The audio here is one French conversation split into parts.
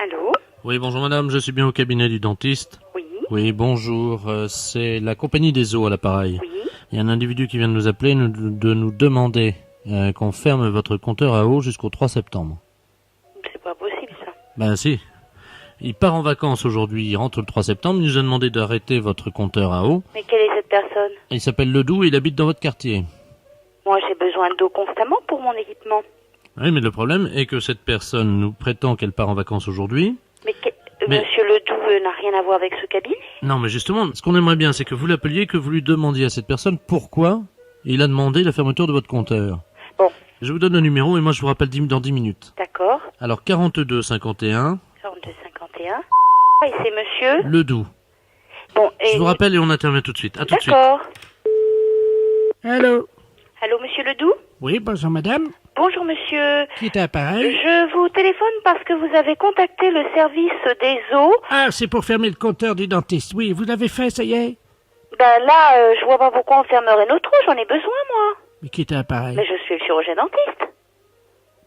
Allô? Oui, bonjour madame, je suis bien au cabinet du dentiste. Oui. Oui, bonjour, c'est la compagnie des eaux à l'appareil. Oui. Il y a un individu qui vient de nous appeler, de nous demander qu'on ferme votre compteur à eau jusqu'au 3 septembre. C'est pas possible ça. Ben si. Il part en vacances aujourd'hui, il rentre le 3 septembre, il nous a demandé d'arrêter votre compteur à eau. Mais quelle est cette personne? Il s'appelle Ledoux et il habite dans votre quartier. Moi j'ai besoin d'eau constamment pour mon équipement. Oui, mais le problème est que cette personne nous prétend qu'elle part en vacances aujourd'hui. Mais Monsieur Ledoux n'a rien à voir avec ce cabinet? Non, mais justement, ce qu'on aimerait bien, c'est que vous l'appeliez, que vous lui demandiez à cette personne pourquoi il a demandé la fermeture de votre compteur. Bon. Je vous donne le numéro et moi je vous rappelle dans 10 minutes. D'accord. Alors 42 51. 42 51. Et c'est monsieur? Ledoux. Bon, et... Je vous rappelle et on intervient tout de suite. À tout de suite. D'accord. Allô? Allô, monsieur Ledoux? Oui, bonjour madame. Bonjour monsieur. Qui est à l'appareil? Je vous téléphone parce que vous avez contacté le service des eaux. Ah, c'est pour fermer le compteur du dentiste. Oui, vous l'avez fait, ça y est? Ben là, je vois pas pourquoi on fermerait notre eau, j'en ai besoin moi. Mais qui est à l'appareil? Mais je suis le chirurgien dentiste.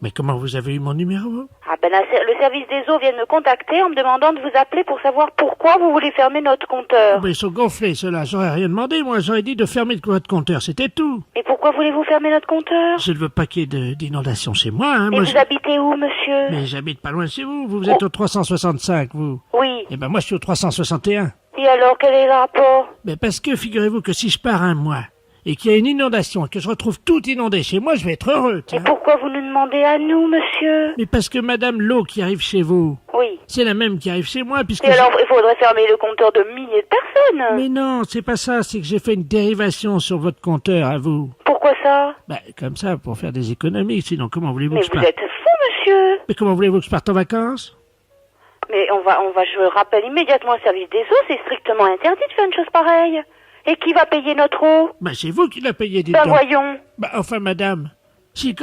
Mais comment vous avez eu mon numéro? Ah ben là, le service des eaux vient de me contacter en me demandant de vous appeler pour savoir pourquoi vous voulez fermer notre compteur. Mais ils sont gonflés, ceux-là. J'aurais rien demandé, moi. J'aurais dit de fermer votre compteur, c'était tout. Et pourquoi voulez-vous fermer notre compteur? Je ne veux pas qu'il y ait d'inondation chez moi, hein. Et Moi, vous habitez où, monsieur? Mais j'habite pas loin de chez vous. Vous êtes au 365, vous. Oui. Eh ben, moi, je suis au 361. Et alors, quel est le rapport? Mais parce que, figurez-vous que si je pars un mois et qu'il y a une inondation et que je retrouve tout inondé chez moi, je vais être heureux, Et tiens. pourquoi vous nous demandez à nous, monsieur? Mais parce que madame, l'eau qui arrive chez vous, Oui. c'est la même qui arrive chez moi, puisque... Et alors, il faudrait fermer le compteur de milliers de personnes. Mais non, c'est pas ça, c'est que j'ai fait une dérivation sur votre compteur à vous. Pourquoi ça? Bah, comme ça, pour faire des économies, sinon comment voulez-vous Mais que je vous parte? êtes fou, monsieur. Mais comment voulez-vous que je parte en vacances? Mais je rappelle immédiatement au service des eaux, c'est strictement interdit de faire une chose pareille. Et qui va payer notre eau? Bah, c'est vous qui la payez, dites Ben donc. voyons. Bah, enfin, madame. Si,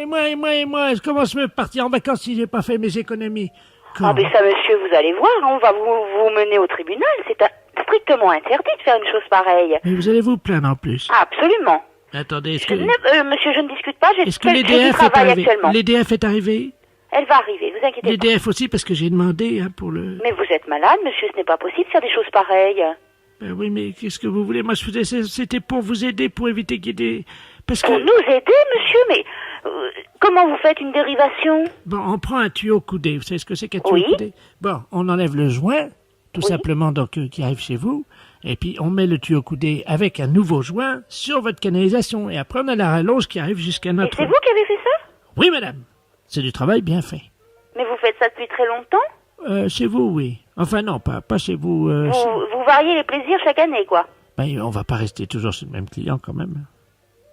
moi, comment je peux partir en vacances si j'ai pas fait mes économies? Ah mais ça, monsieur, vous allez voir, on va vous mener au tribunal. C'est strictement interdit de faire une chose pareille. Mais vous allez vous plaindre en plus. Ah, absolument. Attendez, est-ce que... Monsieur, je ne discute pas, Est-ce que je l'EDF est travaille arrivé? actuellement. L'EDF est arrivé? Elle va arriver, vous inquiétez pas. L'EDF aussi, parce que j'ai demandé, hein, pour le... Mais vous êtes malade, monsieur, ce n'est pas possible de faire des choses pareilles. Ben oui, mais qu'est-ce que vous voulez? Moi, je faisais, c'était pour vous aider, pour éviter qu'il y ait des... Parce que... Pour nous aider, monsieur, mais comment vous faites une dérivation? Bon, on prend un tuyau coudé. Vous savez ce que c'est qu'un tuyau Oui. coudé? Bon, on enlève le joint, tout Oui. simplement, donc, qui arrive chez vous. Et puis, on met le tuyau coudé avec un nouveau joint sur votre canalisation. Et après, on a la rallonge qui arrive jusqu'à Et notre... c'est vous qui avez fait ça? Oui, madame. C'est du travail bien fait. Mais vous faites ça depuis très longtemps? Chez vous, oui. Enfin, non, pas chez vous. Vous variez les plaisirs chaque année, quoi. Ben, on va pas rester toujours chez le même client, quand même.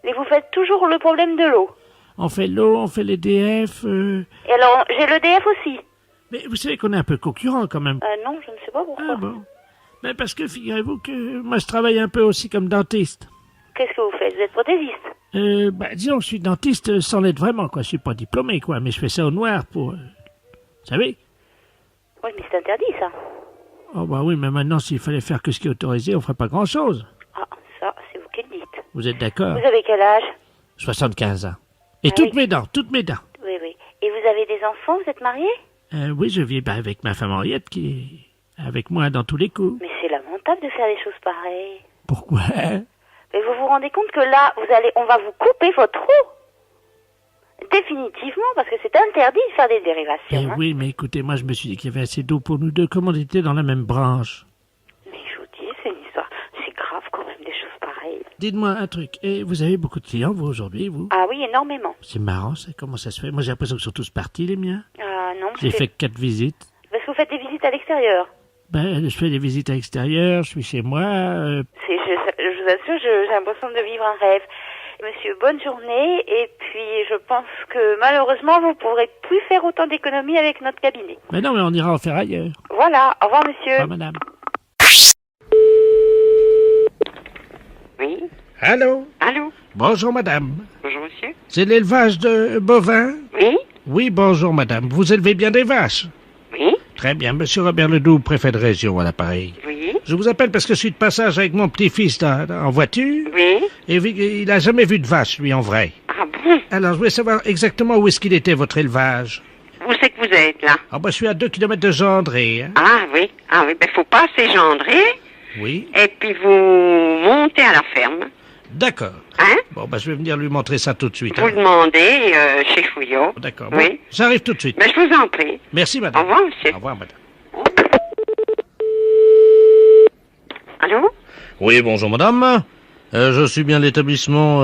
Et vous faites toujours le problème de l'eau. On fait l'eau, on fait l'EDF... Et alors, j'ai l'EDF aussi. Mais vous savez qu'on est un peu concurrent, quand même. Non, je ne sais pas pourquoi. Ah bon. Ben, parce que, figurez-vous que moi, je travaille un peu aussi comme dentiste. Qu'est-ce que vous faites? Vous êtes prothésiste? Disons que je suis dentiste sans l'être vraiment, quoi. Je suis pas diplômé, quoi, mais je fais ça au noir pour... vous savez? Oui, mais c'est interdit, ça. Oh, bah oui, mais maintenant, s'il fallait faire que ce qui est autorisé, on ferait pas grand-chose. Ah, ça, c'est vous qui le dites. Vous êtes d'accord? Vous avez quel âge? 75 ans. Et Ah toutes oui. mes dents, toutes mes dents. Oui, oui. Et vous avez des enfants? Vous êtes marié? Oui, je vis avec ma femme Henriette qui est avec moi dans tous les coups. Mais c'est lamentable de faire des choses pareilles. Pourquoi? Mais vous vous rendez compte que là, on va vous couper votre eau? Définitivement, parce que c'est interdit de faire des dérivations. hein. Oui, mais écoutez, moi, je me suis dit qu'il y avait assez d'eau pour nous deux, comme on était dans la même branche. Mais je vous dis, c'est une histoire. C'est grave quand même, des choses pareilles. Dites-moi un truc. Et vous avez beaucoup de clients, vous, aujourd'hui, vous? Ah oui, énormément. C'est marrant, ça. Comment ça se fait? Moi, j'ai l'impression qu'ils sont tous partis, les miens. Ah non, J'ai fait 4 visites. Parce que vous faites des visites à l'extérieur. Ben, je fais des visites à l'extérieur, je suis chez moi. Je vous assure, j'ai l'impression de vivre un rêve. Monsieur, bonne journée. Et puis, je pense que malheureusement, vous ne pourrez plus faire autant d'économies avec notre cabinet. Mais non, mais on ira en faire ailleurs. Voilà. Au revoir, monsieur. Au revoir, madame. Oui. Allô? Allô? Bonjour, madame. Bonjour, monsieur. C'est l'élevage de bovins? Oui. Oui, bonjour, madame. Vous élevez bien des vaches? Oui. Très bien, monsieur Robert Ledoux, préfet de région à l'appareil. Oui. Je vous appelle parce que je suis de passage avec mon petit-fils en voiture. Oui. Et il a jamais vu de vache, lui, en vrai. Ah bon? Alors, je voulais savoir exactement où est-ce qu'il était, votre élevage. où c'est que vous êtes, là? Ah bah je suis à 2 kilomètres de Gendré. Hein. Ah oui, ben faut passer Gendré, Oui. et puis vous montez à la ferme. D'accord. Hein? Bon bah je vais venir lui montrer ça tout de suite. Vous hein. demandez chez Fouillot. D'accord. Bon, Oui. j'arrive tout de suite. Ben je vous en prie. Merci Au madame. revoir, monsieur. Au revoir madame. Allô? Oui, bonjour madame. Je suis bien l'établissement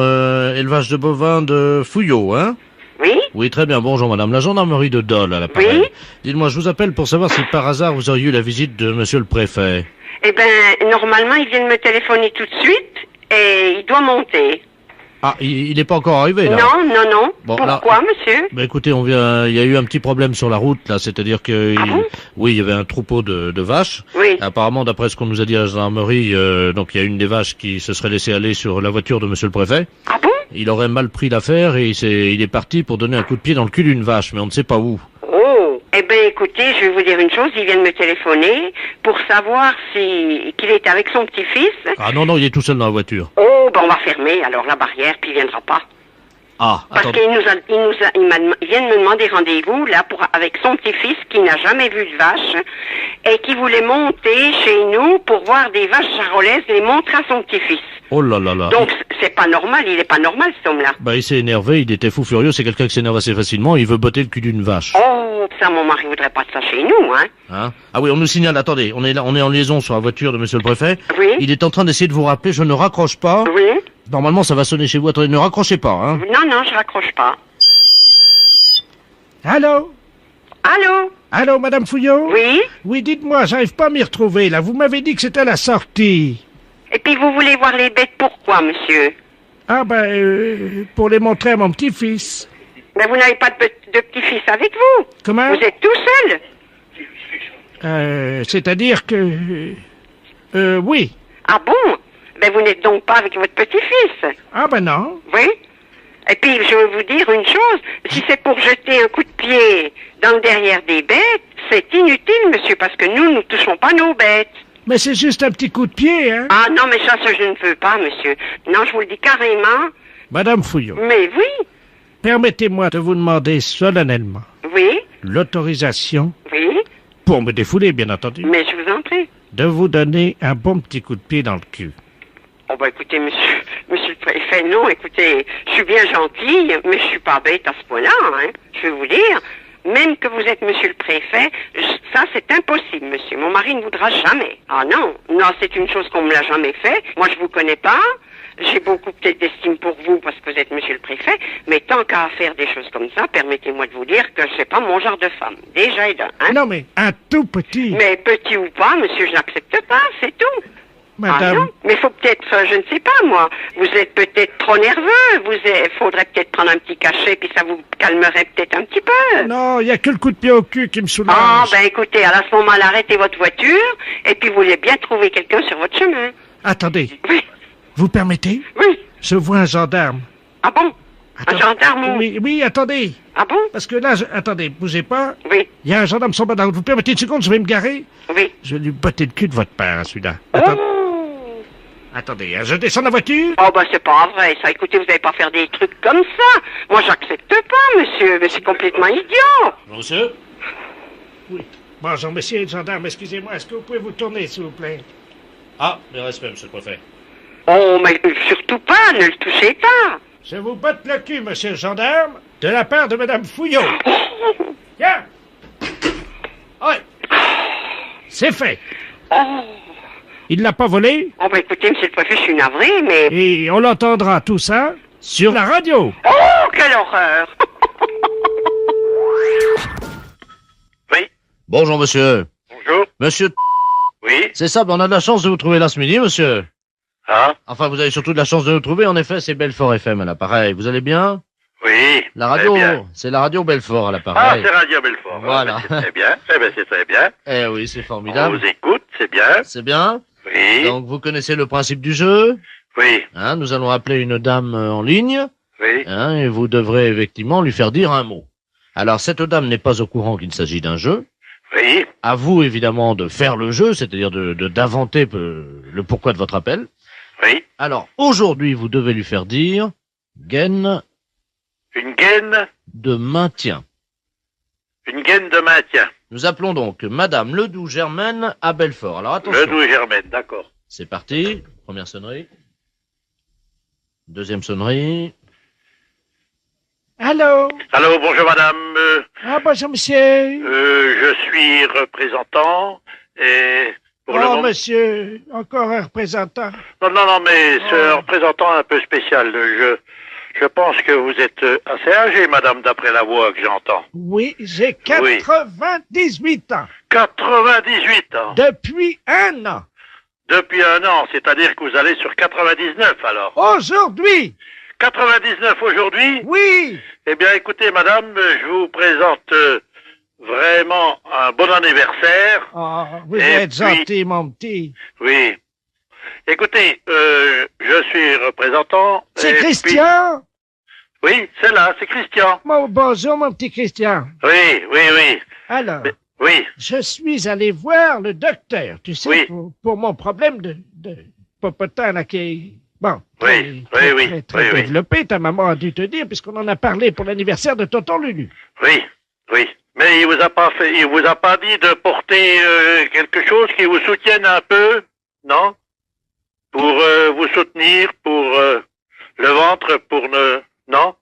élevage de bovins de Fouillot, hein? Oui? Oui, très bien. Bonjour madame. La gendarmerie de Dole à l'appareil. Oui. Dites-moi, je vous appelle pour savoir si par hasard vous auriez eu la visite de monsieur le préfet. Eh ben, normalement, il vient de me téléphoner tout de suite, et il doit monter. Ah, il n'est pas encore arrivé là? Non. Bon, Pourquoi, monsieur? Bah écoutez, il y a eu un petit problème sur la route là, c'est-à-dire que Ah bon? oui, il y avait un troupeau de vaches. Oui. Apparemment, d'après ce qu'on nous a dit à la gendarmerie, donc il y a une des vaches qui se serait laissée aller sur la voiture de monsieur le préfet. Ah bon? Il aurait mal pris l'affaire et il est parti pour donner un coup de pied dans le cul d'une vache, mais on ne sait pas où. Oh. Eh ben, écoutez, je vais vous dire une chose, il vient de me téléphoner pour savoir qu'il est avec son petit-fils. Ah non, il est tout seul dans la voiture. Oh, ben on va fermer alors la barrière, puis il viendra pas. Ah, Parce attendez. il vient de me demander rendez-vous, là, avec son petit-fils qui n'a jamais vu de vache et qui voulait monter chez nous pour voir des vaches charolaises et les montrer à son petit-fils. Oh là là là. Donc, c'est pas normal, il est pas normal, cet homme-là. Bah, il s'est énervé, il était fou furieux, c'est quelqu'un qui s'énerve assez facilement, il veut botter le cul d'une vache. Oh, ça, mon mari voudrait pas de ça chez nous, hein. Hein? Ah oui, on nous signale, attendez, on est en liaison sur la voiture de monsieur le préfet. Oui. Il est en train d'essayer de vous rappeler, je ne raccroche pas. Oui. Normalement, ça va sonner chez vous, attendez, ne raccrochez pas, hein. Non, je raccroche pas. Allô? Allô? Allô madame Fouillot? Oui? Oui, dites-moi, j'arrive pas à m'y retrouver là. Vous m'avez dit que c'était à la sortie. Et puis vous voulez voir les bêtes pourquoi, monsieur? Ah ben, pour les montrer à mon petit-fils. Ben vous n'avez pas de petit-fils avec vous. Comment? Vous êtes tout seul. C'est-à-dire que... oui. Ah bon? Ben vous n'êtes donc pas avec votre petit-fils. Ah ben non. Oui? Et puis je vais vous dire une chose, si c'est pour jeter un coup de pied dans le derrière des bêtes, c'est inutile, monsieur, parce que nous ne touchons pas nos bêtes. Mais c'est juste un petit coup de pied, hein. Ah non, mais ça je ne veux pas, monsieur. Non, je vous le dis carrément. Madame Fouillot, Mais oui, permettez-moi de vous demander solennellement oui, l'autorisation, oui, pour me défouler bien entendu, mais je vous en prie. de vous donner un bon petit coup de pied dans le cul. Oh bah écoutez, monsieur le préfet, non, écoutez, je suis bien gentille, mais je suis pas bête à ce point-là, hein. Je vais vous dire, même que vous êtes monsieur le préfet, ça c'est impossible, monsieur. Mon mari ne voudra jamais. Ah non, c'est une chose qu'on me l'a jamais fait. Moi je vous connais pas. J'ai beaucoup peut-être d'estime pour vous parce que vous êtes monsieur le préfet, mais tant qu'à faire des choses comme ça, permettez-moi de vous dire que c'est pas mon genre de femme. Déjà et d'un, hein. Non mais, un tout petit. Mais petit ou pas, monsieur, je n'accepte pas, c'est tout. Ah Madame, non, mais faut peut-être, je ne sais pas moi, vous êtes peut-être trop nerveux, faudrait peut-être prendre un petit cachet puis ça vous calmerait peut-être un petit peu. non, il y a que le coup de pied au cul qui me soulage. Ah ben écoutez, à ce moment-là, arrêtez votre voiture et puis vous voulez bien trouver quelqu'un sur votre chemin. Attendez, Oui, vous permettez? oui. Je vois un gendarme. Ah bon? Un Attends- gendarme? Oui, attendez. Ah bon? Parce que là, attendez, bougez pas. Oui, Il y a un gendarme sur bas. Vous permettez une seconde, je vais me garer. oui. Je vais lui botter le cul de votre père, celui-là. Oh, Attendez, hein, je descends de la voiture. oh ben c'est pas vrai ça, écoutez, vous n'allez pas faire des trucs comme ça. Moi j'accepte pas, monsieur, mais c'est complètement idiot. Monsieur? Oui. Bonjour, monsieur le gendarme, excusez-moi, est-ce que vous pouvez vous tourner, s'il vous plaît? Ah, mes respects, monsieur le préfet. Oh, mais surtout pas, ne le touchez pas. Je vous botte le cul, monsieur le gendarme, de la part de madame Fouillot. Tiens! Ouais. C'est fait. Oh. Il l'a pas volé, Oh, bah écoutez, monsieur le préfet, je suis navré, mais... et on l'entendra tout ça sur la radio. Oh, quelle horreur. Oui, Bonjour monsieur. bonjour. Monsieur, Oui, c'est ça, on a de la chance de vous trouver là ce midi, monsieur. ah, Enfin, vous avez surtout de la chance de nous trouver, en effet, c'est Belfort FM à l'appareil. Vous allez bien? oui. La radio, très bien. c'est la radio Belfort à Ah, l'appareil. c'est Radio Belfort. Voilà. Ah, ben, c'est très bien. Eh ben, c'est très bien. Eh oui, c'est On formidable. vous écoute, c'est bien. C'est bien. Oui, Donc, vous connaissez le principe du jeu. oui, Hein, nous allons appeler une dame en ligne. oui. Hein, et vous devrez effectivement lui faire dire un mot. Alors, cette dame n'est pas au courant qu'il s'agit d'un jeu. Oui, À vous, évidemment, de faire le jeu, c'est-à-dire d'inventer le pourquoi de votre appel. oui. Alors, aujourd'hui, vous devez lui faire dire gaine Une gaine, de maintien. Une gaine de maintien. Nous appelons donc Madame Ledoux-Germaine à Belfort. Alors attention. Ledoux-Germaine, d'accord. C'est parti. Première sonnerie. Deuxième sonnerie. Allô? Allô, bonjour madame. Ah, bonjour, monsieur. Je suis représentant et pour le Oh, moment... monsieur, encore un représentant. Non, mais c'est un représentant un peu spécial. Je pense que vous êtes assez âgée, madame, d'après la voix que j'entends. Oui, j'ai 98 ans. 98 ans. Depuis 1 an. Depuis 1 an, c'est-à-dire que vous allez sur 99 alors. Aujourd'hui. 99 aujourd'hui? Oui. Eh bien, écoutez, madame, je vous présente vraiment un bon anniversaire. Oh, vous Et êtes puis- gentil, mon petit. Oui. Écoutez, je suis représentant. C'est et Christian? puis- Oui, c'est là, c'est Christian. Bonjour, mon petit Christian. Oui. Alors, Mais- oui, je suis allé voir le docteur, tu sais, Oui. pour mon problème de popotin, là, qui est, bon, Oui, très, oui, très, très oui. développé, ta maman a dû te dire, puisqu'on en a parlé pour l'anniversaire de tonton Lulu. oui. Mais il vous a pas dit de porter quelque chose qui vous soutienne un peu, non? Pour vous soutenir, pour le ventre, pour ne... Non?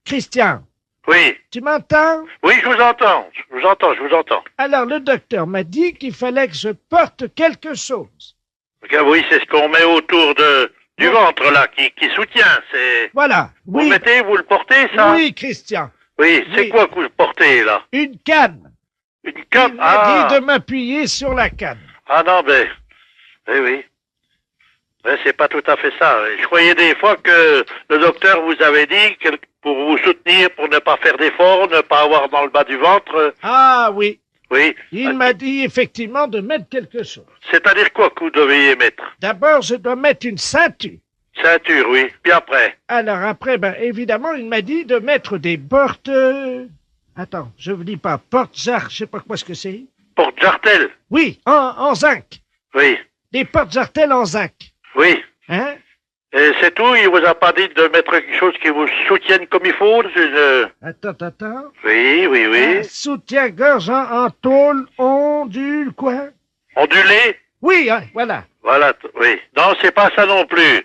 Christian, Oui, tu m'entends? oui, je vous entends. Alors, le docteur m'a dit qu'il fallait que je porte quelque chose. Oui, c'est ce qu'on met autour du ventre, là, qui soutient, c'est... Voilà. Vous Oui, le mettez, vous le portez, ça? oui, Christian. Oui, c'est Oui. quoi que vous portez, là? Une canne. Une Il canne? m'a dit de m'appuyer sur la canne. Ah non, ben... Oui. Mais c'est pas tout à fait ça. Je croyais des fois que le docteur vous avait dit que pour vous soutenir, pour ne pas faire d'efforts, ne pas avoir dans le bas du ventre... Ah oui. Oui. Il m'a dit effectivement de mettre quelque chose. C'est-à-dire quoi que vous deviez mettre? D'abord, je dois mettre une ceinture. Ceinture, oui. Puis après? Alors après, ben évidemment, il m'a dit de mettre des portes... Attends, je vous dis pas, porte-jarre, je sais pas quoi ce que c'est. Porte-jartel? Oui, en zinc. Oui. Des portes-jartelles en zinc. Oui. Hein? Et c'est tout? Il vous a pas dit de mettre quelque chose qui vous soutienne comme il faut? Attends. Oui. Un soutien-gorge en tôle ondule, quoi? Ondulé? Oui, hein, voilà. Voilà, oui. Non, c'est pas ça non plus.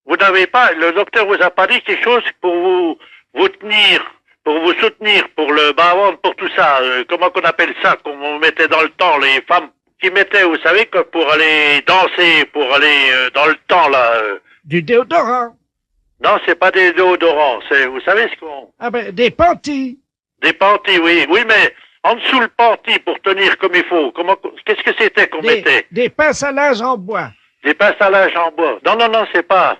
Vous n'avez pas, le docteur vous a pas dit quelque chose pour vous tenir, pour vous soutenir, pour le bas-ventre, pour tout ça. Comment qu'on appelle ça, qu'on mettait dans le temps, les femmes qui mettaient, vous savez, que pour aller danser, pour aller dans le temps, là. Du déodorant. Non, c'est pas des déodorants, c'est, vous savez ce qu'on... Ah ben, des panties. Des panties, oui. Oui, mais en dessous le panty pour tenir comme il faut. Qu'est-ce que c'était qu'on mettait? Des pinces à linge en bois. Des pinces à linge en bois. Non, c'est pas...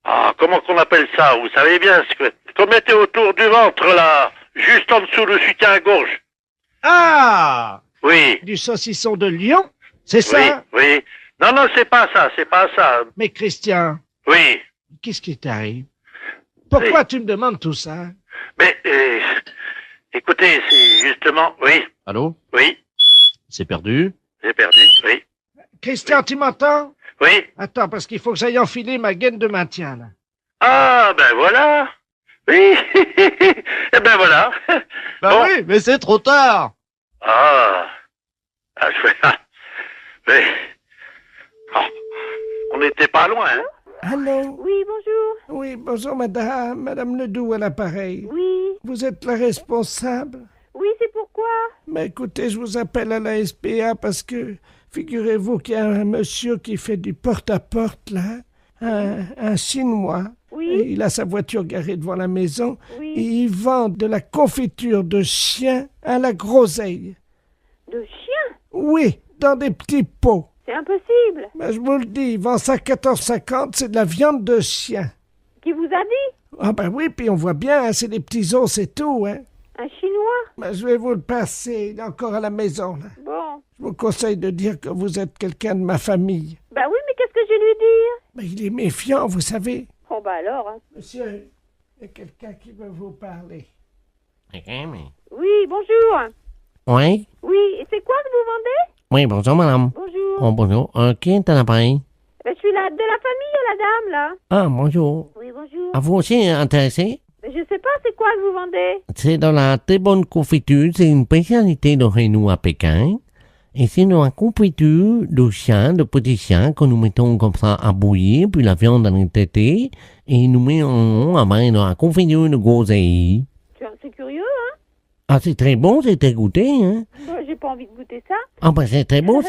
Ah, comment qu'on appelle ça? Vous savez bien ce qu'on mettait autour du ventre, là, juste en dessous le soutien-gorge. Ah! Oui, Du saucisson de lion. C'est ça? oui. Non, c'est pas ça. Mais Christian, Oui. qu'est-ce qui t'arrive? Pourquoi tu me demandes tout ça? Mais, écoutez, c'est justement... Oui, Allô? C'est perdu. j'ai perdu, oui. Christian, tu m'entends? Oui. Attends, parce qu'il faut que j'aille enfiler ma gaine de maintien, là. Ah, ben voilà. Oui. Eh ben voilà. Bon. oui, mais c'est trop tard. Mais... Oh, on n'était pas loin, hein. Allô? Oui, bonjour. Oui, bonjour, madame Ledoux à l'appareil. Oui, Vous êtes la responsable? oui, c'est pourquoi? Mais écoutez, je vous appelle à la SPA parce que, figurez-vous qu'il y a un monsieur qui fait du porte-à-porte, là, un Chinois. Oui. Et il a sa voiture garée devant la maison. Oui. Et il vend de la confiture de chien à la groseille. De chien? Oui, dans des petits pots. C'est impossible. Ben, je vous le dis, il vend ça à 14,50, c'est de la viande de chien. Qui vous a dit? Ah ben oui, puis on voit bien, hein, c'est des petits os, c'est tout, hein. Un Chinois? Ben, je vais vous le passer, il est encore à la maison, là. Bon. Je vous conseille de dire que vous êtes quelqu'un de ma famille. Bah oui, mais qu'est-ce que je vais lui dire? Ben, il est méfiant, vous savez. Oh bah alors, hein. Monsieur, il y a quelqu'un qui veut vous parler. Oui, bonjour. Oui, Oui, et c'est quoi que vous vendez? oui, bonjour madame. Bonjour. Oh, bonjour. Qui est à l'appareil? Ben, je suis de la famille, la dame, là. Ah, bonjour. Oui, bonjour. Ah, vous aussi intéressé? Mais je sais pas, c'est quoi quoi que vous vendez? C'est de la très bonne confiture. C'est une spécialité de chez nous à Pékin. Et c'est de la confiture de chiens, de petits chiens que nous mettons comme ça à bouillir, puis la viande en est tétée, et nous mettons à main de la confiture de groseille. C'est curieux, hein? Ah, c'est très bon, c'est très goûté, hein? Bah, j'ai pas envie de goûter ça. Ah, ben c'est très bon.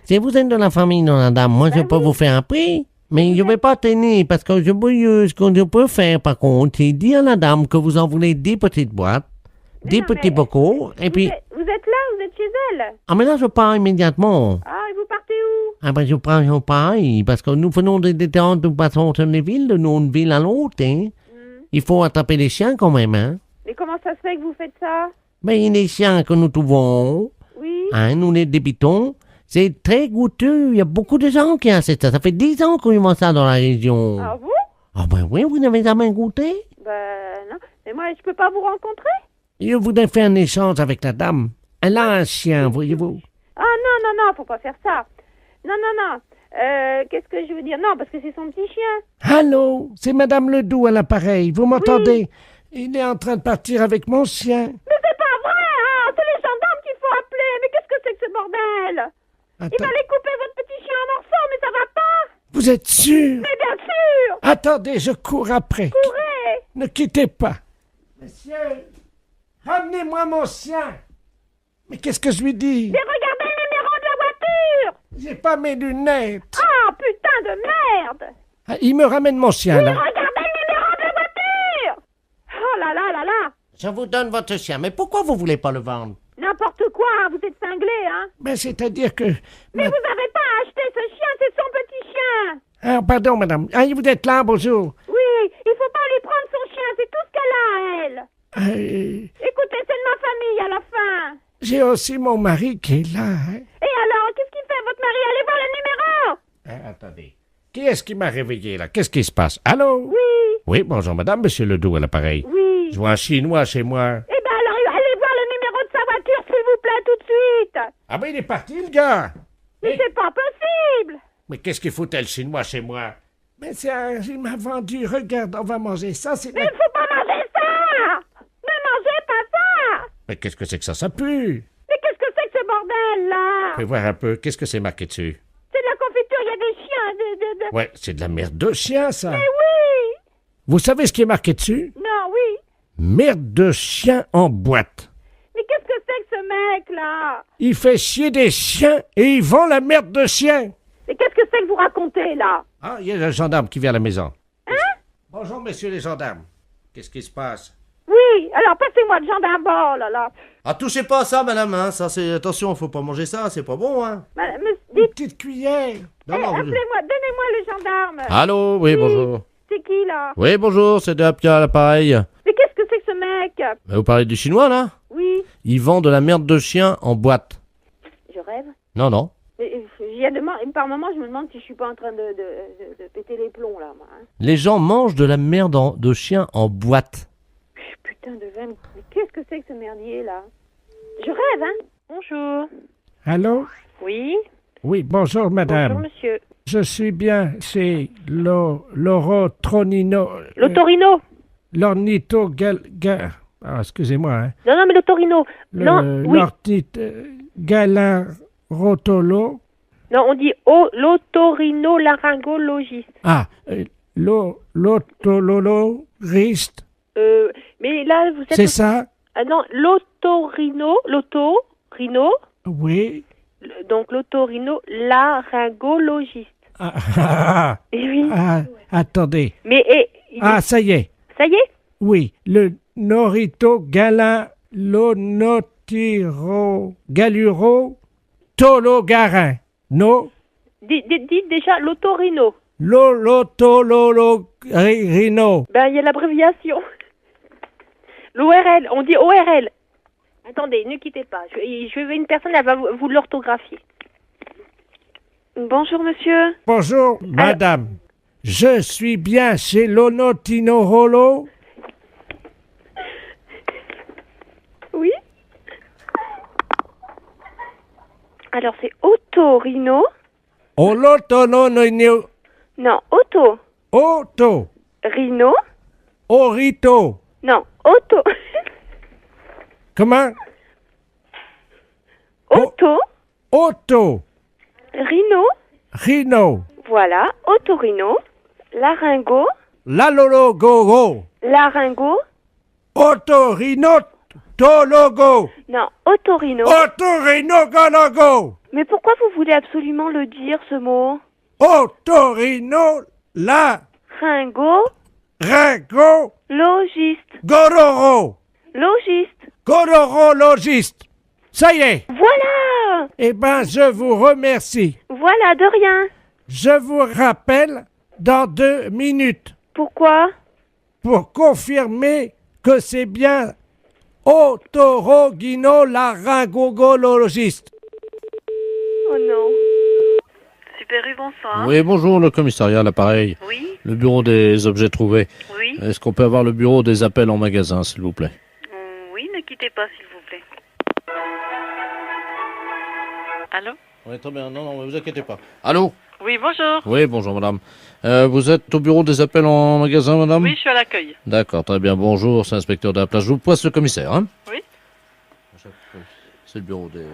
Si vous êtes de la famille de la dame, moi je peux vous faire un prix. Mais je vais pas tenir, parce que ce que je peux faire, par contre, c'est dire à la dame que vous en voulez 10 petites boîtes, Mais 10 non, petits mais bocaux, et puis... Vous êtes là, vous êtes chez elle? Ah, mais là, je pars immédiatement. Ah, et vous partez où? Ah, ben je pars, parce que nous faisons des détentes de passons sur les villes, de une ville à l'autre, hein. Il faut attraper les chiens quand même, hein. Mais comment ça se fait que vous faites ça? Mais les chiens que nous trouvons, Oui. hein, nous les débitons, c'est très goûteux. Il y a beaucoup de gens qui achètent ça. Ça fait 10 ans qu'on mange ça dans la région. Ah bon? Ah ben oui, vous n'avez jamais goûté? Ben non. Mais moi, je peux pas vous rencontrer? Je voudrais faire un échange avec la dame. Elle a un chien, voyez-vous. Ah non, faut pas faire ça. Non. Qu'est-ce que je veux dire? Non, parce que c'est son petit chien. Allô, c'est Madame Ledoux à l'appareil. Vous m'entendez? Il est en train de partir avec mon chien. Mais c'est pas vrai, hein! C'est les gendarmes qu'il faut appeler. Mais qu'est-ce que c'est que ce bordel? Il Attends, va aller couper votre petit chien en morceaux, mais ça va pas! vous êtes sûr? Mais bien sûr! Attendez, je cours après. Courez! Ne quittez pas. Monsieur, ramenez-moi mon chien. Mais qu'est-ce que je lui dis? Mais regardez le numéro de la voiture! J'ai pas mes lunettes. Ah, putain de merde! Ah, il me ramène mon chien, Mais là. regardez le numéro de la voiture! Oh là là là là! Je vous donne votre chien, mais pourquoi vous voulez pas le vendre? N'importe quoi, vous êtes cinglé, hein? Ben, c'est-à-dire que... Mais vous avez pas acheté ce chien, c'est son petit chien! Ah, pardon, madame. Ah, vous êtes là, bonjour. Oui, il faut pas lui prendre son chien, c'est tout ce qu'elle a, elle! Écoutez, c'est de ma famille à la fin! J'ai aussi mon mari qui est là. Hein. Et alors, qu'est-ce qu'il fait, votre mari? Allez voir le numéro! Attendez. Qui est-ce qui m'a réveillé, là? Qu'est-ce qui se passe? Allô? Oui, Oui, bonjour, madame, monsieur Ledoux à l'appareil. oui. Je vois un Chinois chez moi. Eh ben alors, allez voir le numéro de sa voiture, s'il vous plaît, tout de suite! Ah ben, il est parti, le gars. Mais c'est pas possible! Mais qu'est-ce qu'il foutait, le Chinois, chez moi? Mais il m'a vendu. Regarde, on va manger ça. C'est Mais il faut pas manger ça! Ne mangez pas ça! Mais qu'est-ce que c'est que ça? Ça pue. Mais qu'est-ce que c'est que ce bordel, là? Fais voir un peu. Qu'est-ce que c'est marqué dessus? C'est de la confiture, il y a des chiens, Ouais, c'est de la merde de chien, ça. Mais oui! Vous savez ce qui est marqué dessus? Non, oui. Merde de chien en boîte. Mais qu'est-ce que c'est que ce mec-là? Il fait chier des chiens et il vend la merde de chien. Mais qu'est-ce que c'est que vous racontez, là? Ah, il y a un gendarme qui vient à la maison. Hein? Bonjour, messieurs les gendarmes. Qu'est-ce qui se passe? Oui, alors passez-moi le gendarme, oh là là. Ah, touchez pas à ça, madame, hein. Ça, c'est... Attention, faut pas manger ça, c'est pas bon, hein. Une Une petite cuillère. Non, non, vous- appelez-moi, donnez-moi le gendarme. Allô, oui, bonjour. C'est qui, là? Oui, bonjour, c'est Dapia à l'appareil. Mais qu'est-ce que c'est que ce mec? Vous parlez du chinois, là? Oui, Il vend de la merde de chien en boîte. je rêve. Non, non. Mais, par moment, je me demande si je suis pas en train de péter les plombs, là, moi. Hein. Les gens mangent de la merde de chien en boîte. Putain de veine. Mais qu'est-ce que c'est que ce merdier, là? Je rêve, hein? Bonjour. Allô? Oui, Oui, bonjour, madame. bonjour, monsieur. Je suis bien chez l'Orotronino. L'Autorino. Ah, excusez-moi, hein. Non, mais l'Autorino. Non, oui. Galarotolo. Non, on dit l'Autorino laryngologiste. Ah, l'otololoriste. Mais là, vous êtes... C'est ça? Ah non, l'Autorino, Oui. donc l'Autorino laryngologiste. Ah, Eh oui. attendez. Mais, Ah, ça y est. ça y est? Oui, le Norito Galuro Tologarin. No? Dites déjà l'Autorino. Lolotolorino. Ben, il y a l'abréviation. L'ORL, on dit ORL. Attendez, ne quittez pas. Je vais une personne, elle va vous l'orthographier. Bonjour, monsieur. Bonjour, madame. Je suis bien chez Lonotinorolo. Oui. Alors, c'est Autorino. Olotonono. Non, Auto. Oto. Rino. Orito. Non, Auto. Comment? Auto. Auto. Rhino. Rhino. Voilà. Otorino. Laryngo. Lalologo. Laryngo. Otorinotologo. Non, otorino. Otorinogologo. Mais pourquoi vous voulez absolument le dire, ce mot? Otorino la Ringo. Ringo Logiste. Gororo. Logiste. Gororologiste. Ça y est. Voilà. Eh ben, je vous remercie. Voilà, de rien. Je vous rappelle dans 2 minutes Pourquoi? pour confirmer que c'est bien otorogino-laryngologiste. Oh non. Super U, bonsoir. Oui, bonjour, le commissariat, l'appareil. Oui, Le bureau des objets trouvés. oui. Est-ce qu'on peut avoir le bureau des appels en magasin, s'il vous plaît? Oui, ne quittez pas, s'il vous plaît. Allô? Oui, très bien. Non, ne vous inquiétez pas. Allô? Oui, bonjour. Oui, bonjour, madame. Vous êtes au bureau des appels en magasin, madame? Oui, je suis à l'accueil. D'accord, très bien. Bonjour, c'est l'inspecteur de la place. Je vous passe le commissaire, hein? Oui. C'est le bureau des...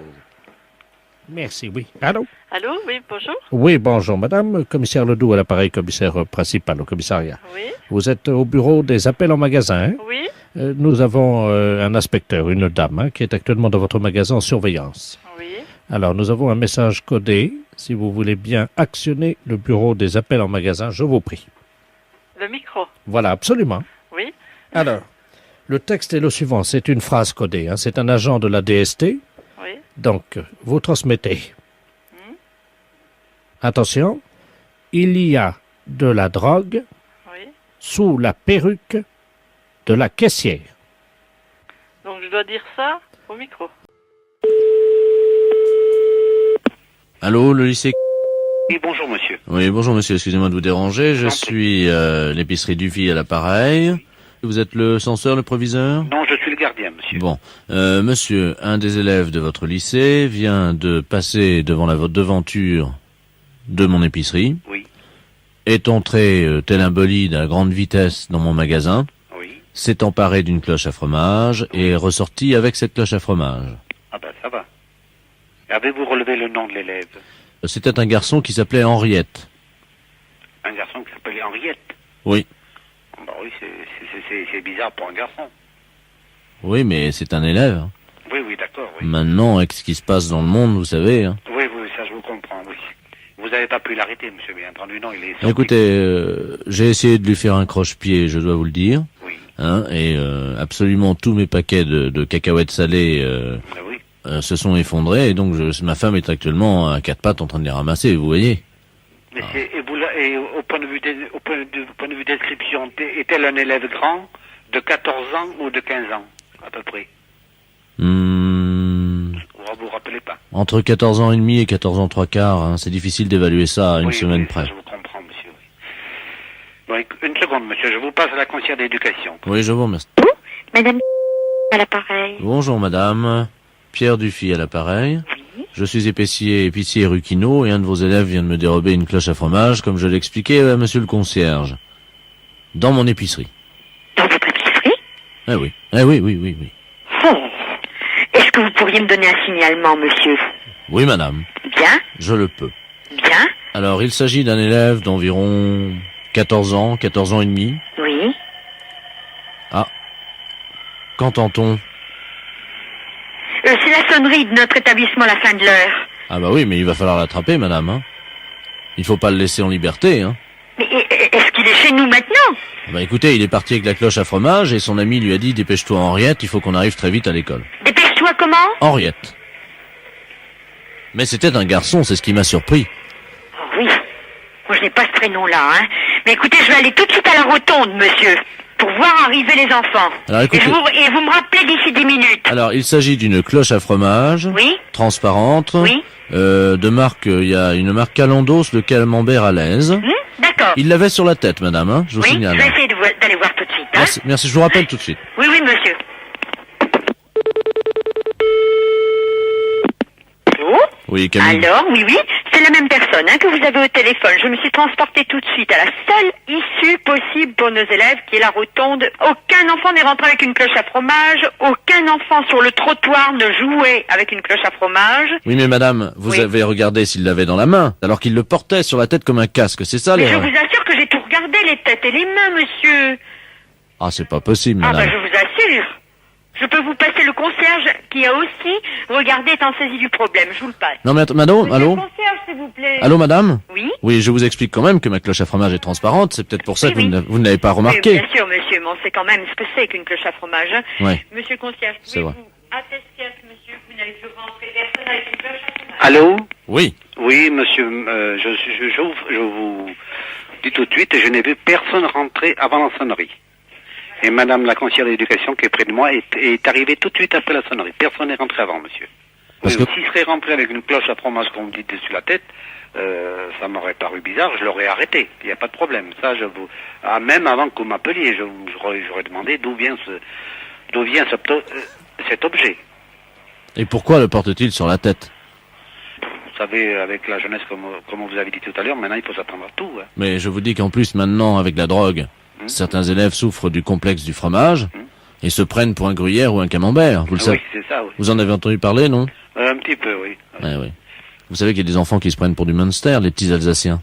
Merci, oui. Allô? Allô? Oui, bonjour. Oui, bonjour, madame. Commissaire Ledoux à l'appareil, commissaire principal au commissariat. Oui. Vous êtes au bureau des appels en magasin, hein? Oui. Nous avons un inspecteur, une dame, hein, qui est actuellement dans votre magasin en surveillance. Oui. Alors, nous avons un message codé. Si vous voulez bien actionner le bureau des appels en magasin, je vous prie. Le micro. Voilà, absolument. Oui. Alors, le texte est le suivant. C'est une phrase codée, hein. C'est un agent de la DST. Oui. Donc, vous transmettez. Attention, il y a de la drogue Oui. sous la perruque de la caissière. Donc je dois dire ça au micro. Allô, le lycée? Oui, bonjour, monsieur. Oui, bonjour, monsieur. Excusez-moi de vous déranger. Je suis l'épicerie Dufy à l'appareil. Vous êtes le censeur, le proviseur? Non, je suis le gardien, monsieur. Bon, monsieur, un des élèves de votre lycée vient de passer devant la devanture de mon épicerie, Oui, est entré tel un bolide à grande vitesse dans mon magasin, oui. s'est emparé d'une cloche à fromage et est ressorti avec cette cloche à fromage. Ah ben, ça va. Avez-vous relevé le nom de l'élève? C'était un garçon qui s'appelait Henriette. Un garçon qui s'appelait Henriette. Oui. Bah oui, c'est bizarre pour un garçon. Oui, mais c'est un élève. Oui, oui, d'accord, oui. Maintenant, avec ce qui se passe dans le monde, vous savez. Hein. Oui, oui, ça je vous comprends, oui. Vous n'avez pas pu l'arrêter, monsieur, bien entendu, non, il est sorti. Écoutez, j'ai essayé de lui faire un croche-pied, je dois vous le dire. Oui, Hein, et absolument tous mes paquets de cacahuètes salées ah oui. se sont effondrés. Et donc, ma femme est actuellement à 4 pattes en train de les ramasser, vous voyez. Mais et au point de vue point de vue description, est-elle un élève grand, de 14 ans ou de 15 ans, à peu près? Vous vous rappelez pas? Entre 14 ans et demi et 14 ans 3/4, hein, c'est difficile d'évaluer ça à une Oui, semaine oui, près. ça, je vous comprends, monsieur. Oui. Bon, une seconde, monsieur, je vous passe à la conseillère d'éducation. Oui, je vous remercie. Madame à l'appareil. Bonjour madame, Pierre Dufy à l'appareil. Je suis épicier Ruquino et un de vos élèves vient de me dérober une cloche à fromage, comme je l'expliquais à monsieur le concierge. Dans mon épicerie. Dans votre épicerie? Eh oui, oui. Est-ce que vous pourriez me donner un signalement, monsieur? Oui madame, Bien, je le peux. bien, Alors, il s'agit d'un élève d'environ 14 ans et demi. oui. Qu'entend-on? C'est la sonnerie de notre établissement à la fin de l'heure. Ah bah oui, mais il va falloir l'attraper, madame. Hein. Il faut pas le laisser en liberté. Hein. Mais est-ce qu'il est chez nous maintenant? Bah écoutez, il est parti avec la cloche à fromage et son ami lui a dit « Dépêche-toi Henriette, il faut qu'on arrive très vite à l'école. Dépêche-toi comment? » Henriette. Mais c'était un garçon, c'est ce qui m'a surpris. Oh oui. Moi, je n'ai pas ce prénom-là, hein. Mais écoutez, je vais aller tout de suite à la rotonde, monsieur, pour voir arriver les enfants. Alors écoutez... Et vous me rappelez d'ici 10 minutes. Alors, il s'agit d'une cloche à fromage, Oui, transparente, oui. de marque, il y a une marque Calandos, le camembert à l'aise. D'accord. Il l'avait sur la tête, madame, hein, je vous Oui, signale. je vais essayer d'aller voir tout de suite, hein. Merci, je vous rappelle tout de suite. Oui, monsieur. Oui, Camille. Alors, oui, C'est la même personne que vous avez au téléphone. Je me suis transportée tout de suite à la seule issue possible pour nos élèves, qui est la rotonde. Aucun enfant n'est rentré avec une cloche à fromage. Aucun enfant sur le trottoir ne jouait avec une cloche à fromage. Oui, mais madame, vous Oui. avez regardé s'il l'avait dans la main, alors qu'il le portait sur la tête comme un casque, c'est ça Mais je l'erreur? vous assure que j'ai tout regardé, les têtes et les mains, monsieur. Ah, c'est pas possible, Ah madame. je vous assure. Je peux vous passer le concierge qui a aussi regardé, étant saisi du problème. Je vous le passe. Non mais madame, Monsieur allô? le concierge, s'il vous plaît. Allô, madame? Oui. Oui, je vous explique quand même que ma cloche à fromage est transparente, c'est peut-être pour ça Oui, que oui. vous ne l'avez pas Oui, remarqué. bien sûr, monsieur, mais on sait quand même ce que c'est qu'une cloche à fromage. Ouais. Monsieur le concierge, C'est vrai. pouvez-vous attester à ce monsieur que vous n'avez vu rentrer personne avec une cloche à fromage? Allô? Oui. Oui, monsieur, je vous dis tout de suite, je n'ai vu personne rentrer avant la sonnerie. Et madame la conseillère d'éducation qui est près de moi est arrivée tout de suite après la sonnerie. Personne n'est rentré avant, monsieur. Parce Oui, que- s'il serait rentré avec une cloche à fromage, comme vous dites, dessus la tête, ça m'aurait paru bizarre, je l'aurais arrêté. Il n'y a pas de problème. Ça, je vous... Ah, même avant que vous m'appeliez, j'aurais demandé d'où vient cet objet. Et pourquoi le porte-t-il sur la tête? Vous savez, avec la jeunesse, comme vous avez dit tout à l'heure, maintenant il faut s'attendre à tout. Hein. Mais je vous dis qu'en plus maintenant, avec la drogue, certains élèves souffrent du complexe du fromage et se prennent pour un gruyère ou un camembert. Vous le savez? Oui, c'est ça, oui. Vous en avez entendu parler, non? Un petit peu, oui. Ouais, oui. Vous savez qu'il y a des enfants qui se prennent pour du Munster, les petits Alsaciens.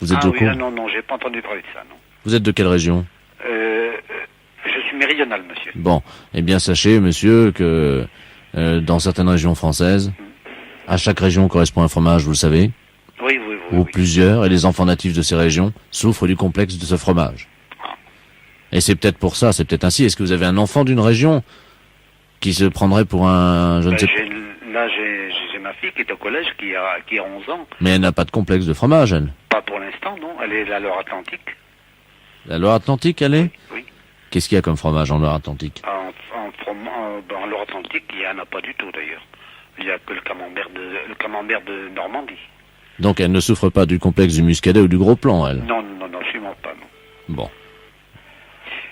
Vous êtes Ah au oui, courant? non, j'ai pas entendu parler de ça, non. Vous êtes de quelle région? Je suis méridional, monsieur. Bon, eh bien sachez, monsieur, que dans certaines régions françaises, à chaque région correspond un fromage, vous le savez, Oui, ou plusieurs, et les enfants natifs de ces régions souffrent du complexe de ce fromage. Et c'est peut-être pour ça, c'est peut-être ainsi. Est-ce que vous avez un enfant d'une région qui se prendrait pour un... je ne sais pas... Là, j'ai ma fille qui est au collège, qui a 11 ans. Mais elle n'a pas de complexe de fromage, elle. Pas pour l'instant, non. Elle est à Loire-Atlantique. La Loire-Atlantique, elle est? Oui. Qu'est-ce qu'il y a comme fromage en Loire-Atlantique? En Loire-Atlantique, il n'y en a pas du tout, d'ailleurs. Il n'y a que le camembert de Normandie. Donc elle ne souffre pas du complexe du muscadet ou du gros plan, elle? Non, sûrement pas, non. Bon.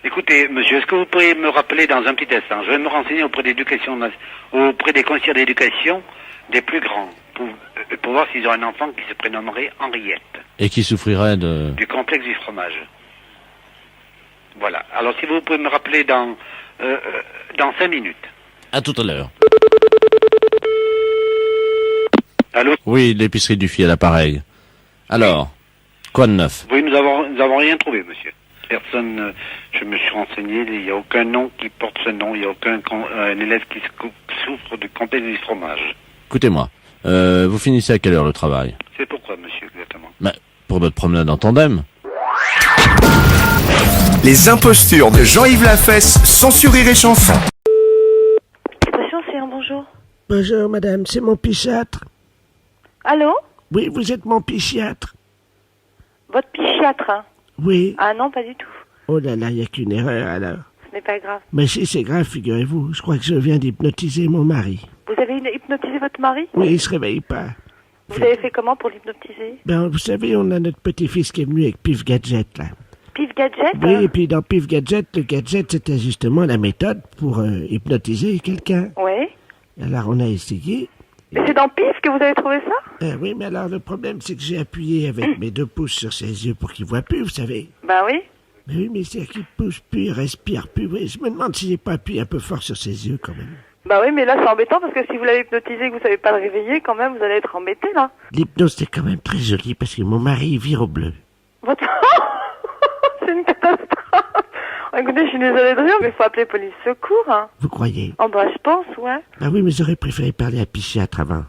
Écoutez, monsieur, est-ce que vous pourriez me rappeler dans un petit instant? Je vais me renseigner auprès auprès des conseillers d'éducation des plus grands, pour voir s'ils ont un enfant qui se prénommerait Henriette, Et qui souffrirait de... du complexe du fromage. Voilà. Alors, si vous pouvez me rappeler dans 5 minutes. À tout à l'heure. Allô? Oui, l'épicerie du Fiel à l'appareil. Alors, quoi de neuf? Oui, nous avons rien trouvé, monsieur. Personne, je me suis renseigné, il n'y a aucun nom qui porte ce nom, il n'y a aucun un élève qui souffre du complexe du fromage. Écoutez-moi, vous finissez à quelle heure le travail? C'est pourquoi, monsieur, exactement? Bah, pour votre promenade en tandem. Les impostures de Jean-Yves Lafesse, sans sourire et chanson. Attention, c'est un bonjour. Bonjour madame, c'est mon psychiatre. Allô? Oui, vous êtes mon psychiatre. Votre psychiatre, hein? Oui. Ah non, pas du tout. Oh là là, il n'y a qu'une erreur alors. Ce n'est pas grave. Mais si c'est grave, figurez-vous, je crois que je viens d'hypnotiser mon mari. Vous avez hypnotisé votre mari? Oui, il se réveille pas. Vous avez fait comment pour l'hypnotiser? Ben, vous savez, on a notre petit-fils qui est venu avec Pif Gadget, là. Pif Gadget? Oui, hein? et puis dans Pif Gadget, le gadget, c'était justement la méthode pour hypnotiser quelqu'un. Oui. Alors, on a essayé. Mais c'est dans Pif que vous avez trouvé ça? Oui, mais alors, le problème, c'est que j'ai appuyé avec mes 2 pouces sur ses yeux pour qu'il voit plus, vous savez. Bah oui. Mais oui, mais c'est qu'il pousse plus, il respire plus. Oui, je me demande si j'ai pas appuyé un peu fort sur ses yeux, quand même. Bah oui, mais là, c'est embêtant parce que si vous l'avez hypnotisé et que vous savez pas le réveiller, quand même, vous allez être embêté, là. L'hypnose, c'est quand même très joli parce que mon mari il vire au bleu. Votre... c'est une catastrophe. Écoutez, je suis désolée de rire, mais il faut appeler police secours, hein. Vous croyez? Oh bah, je pense, ouais. Ah oui, mais j'aurais préféré parler à un psychiatre avant.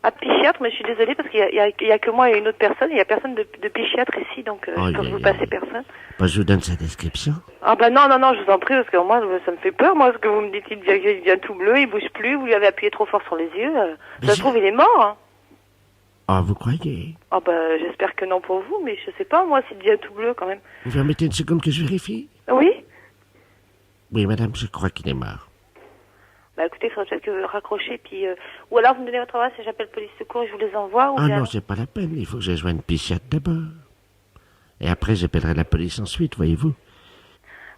À psychiatre, mais je suis désolée parce qu'il y a que moi et une autre personne. Il y a personne de psychiatre ici, donc je peux vous passer personne. Bah, je vous donne sa description. Ah bah non, je vous en prie, parce que moi, ça me fait peur. Moi, ce que vous me dites, il devient tout bleu, il bouge plus, vous lui avez appuyé trop fort sur les yeux. Ça se trouve, il est mort, hein. Ah, vous croyez? Ah bah, j'espère que non pour vous, mais je sais pas, moi, s'il devient tout bleu, quand même. Vous permettez une seconde que je vérifie? Oui? Oui, madame, je crois qu'il est mort. Bah écoutez, il faudrait peut-être que vous raccrochez, puis... ou alors, vous me donnez votre adresse et j'appelle police secours et je vous les envoie, ou Ah bien... non, c'est pas la peine, il faut que je joigne un psychiatre d'abord. Et après, j'appellerai la police ensuite, voyez-vous.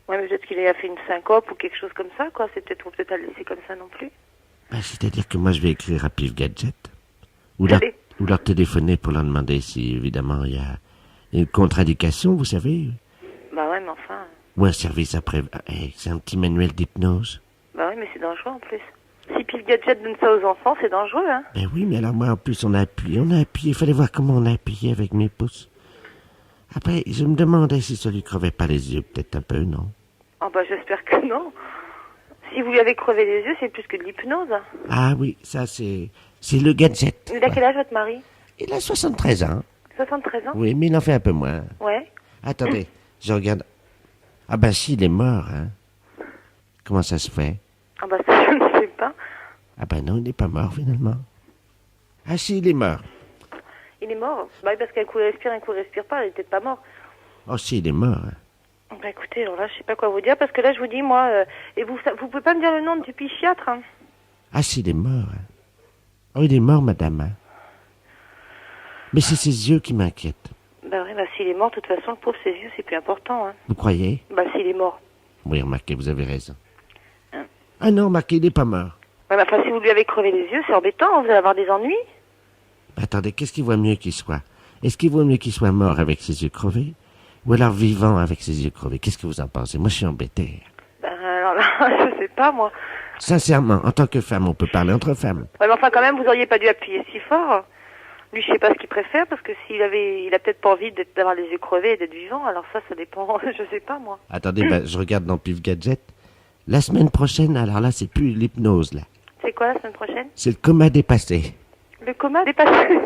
Ouais, mais peut-être qu'il a fait une syncope ou quelque chose comme ça, quoi. C'est peut-être, faut peut-être pas le laisser comme ça non plus. Bah, c'est-à-dire que moi, je vais écrire à Pif Gadget. Ou Ou leur téléphoner pour leur demander si, évidemment, il y a une contre-indication, vous savez. Bah ouais, mais enfin... Ou un service après... c'est un petit manuel d'hypnose. Bah ouais, mais c'est dangereux en plus. Si Pif Gadget donne ça aux enfants, c'est dangereux, hein. Ben oui, mais alors moi, en plus, on a appuyé. Il fallait voir comment on a appuyé avec mes pouces. Après, je me demandais si ça lui crevait pas les yeux, peut-être un peu, non? Oh bah j'espère que non. Si vous lui avez crevé les yeux, c'est plus que de l'hypnose. Ah oui, ça c'est le gadget. Il a quel âge votre mari? Il a 73 ans. 73 ans? Oui, mais il en fait un peu moins. Ouais. Attendez, je regarde. Ah ben si, il est mort, hein. Comment ça se fait? Ah bah ça, je ne sais pas. Ah ben non, il n'est pas mort finalement. Ah si, il est mort. Il est mort? Bah oui, parce qu'un coup il respire, un coup il respire pas, il est peut-être pas mort. Oh si, il est mort. Hein. Bah écoutez, alors là, je sais pas quoi vous dire, parce que là, je vous dis, moi... et vous pouvez pas me dire le nom du psychiatre, hein? Ah si, il est mort. Hein. Oh, il est mort, madame. Hein. Mais c'est ses yeux qui m'inquiètent. Bah oui, bah s'il est mort, de toute façon, le pauvre, ses yeux, c'est plus important, hein. Vous croyez? Bah s'il est mort. Oui, remarquez, vous avez raison. Hein? Ah non, remarquez, il n'est pas mort. Ouais, mais enfin, si vous lui avez crevé les yeux, c'est embêtant, hein, vous allez avoir des ennuis. Attendez, qu'est-ce qu'il vaut mieux qu'il soit? Est-ce qu'il vaut mieux qu'il soit mort avec ses yeux crevés? Ou alors vivant avec ses yeux crevés? Qu'est-ce que vous en pensez? Moi, je suis embêté. Ben alors là, je sais pas, moi. Sincèrement, en tant que femme, on peut parler entre femmes. Ouais, mais enfin, quand même, vous auriez pas dû appuyer si fort. Lui, je sais pas ce qu'il préfère, parce que il a peut-être pas envie d'avoir les yeux crevés et d'être vivant, alors ça dépend, je sais pas, moi. Attendez, ben, je regarde dans Pif Gadget. La semaine prochaine, alors là, c'est plus l'hypnose, là. C'est quoi, la semaine prochaine? C'est le coma dépassé. Le coma dépassé?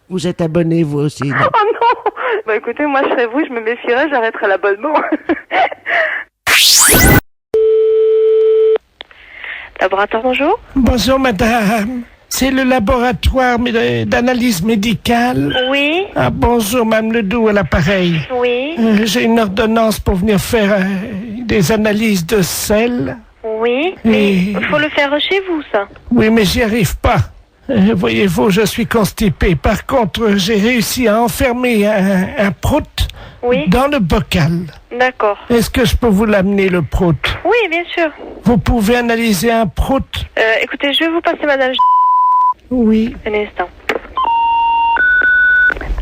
Vous êtes abonné, vous aussi, non? Oh non! Bah écoutez, moi, je serais vous, je me méfierais, j'arrêterais l'abonnement. Laboratoire, bonjour. Bonjour, madame. C'est le laboratoire d'analyse médicale. Oui. Ah, bonjour, Mme Ledoux, à l'appareil. Oui. J'ai une ordonnance pour venir faire des analyses de sel. Oui, mais il faut le faire chez vous, ça. Oui, mais j'y arrive pas. Voyez-vous, je suis constipé. Par contre, j'ai réussi à enfermer un prout dans le bocal. D'accord. Est-ce que je peux vous l'amener, le prout? Oui, bien sûr. Vous pouvez analyser un prout? Écoutez, je vais vous passer madame... Oui. Un instant.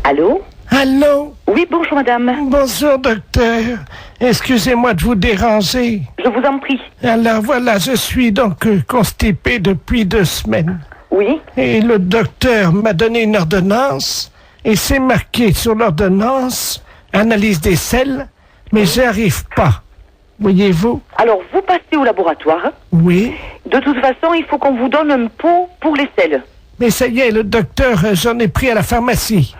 Allô? Allô? Oui, bonjour madame. Bonjour docteur. Excusez-moi de vous déranger. Je vous en prie. Alors voilà, je suis donc constipé depuis 2 semaines. Oui. Et le docteur m'a donné une ordonnance et c'est marqué sur l'ordonnance analyse des selles, mais j'y arrive pas. Voyez-vous? Alors vous passez au laboratoire. Oui. De toute façon, il faut qu'on vous donne un pot pour les selles. Mais ça y est, le docteur, j'en ai pris à la pharmacie.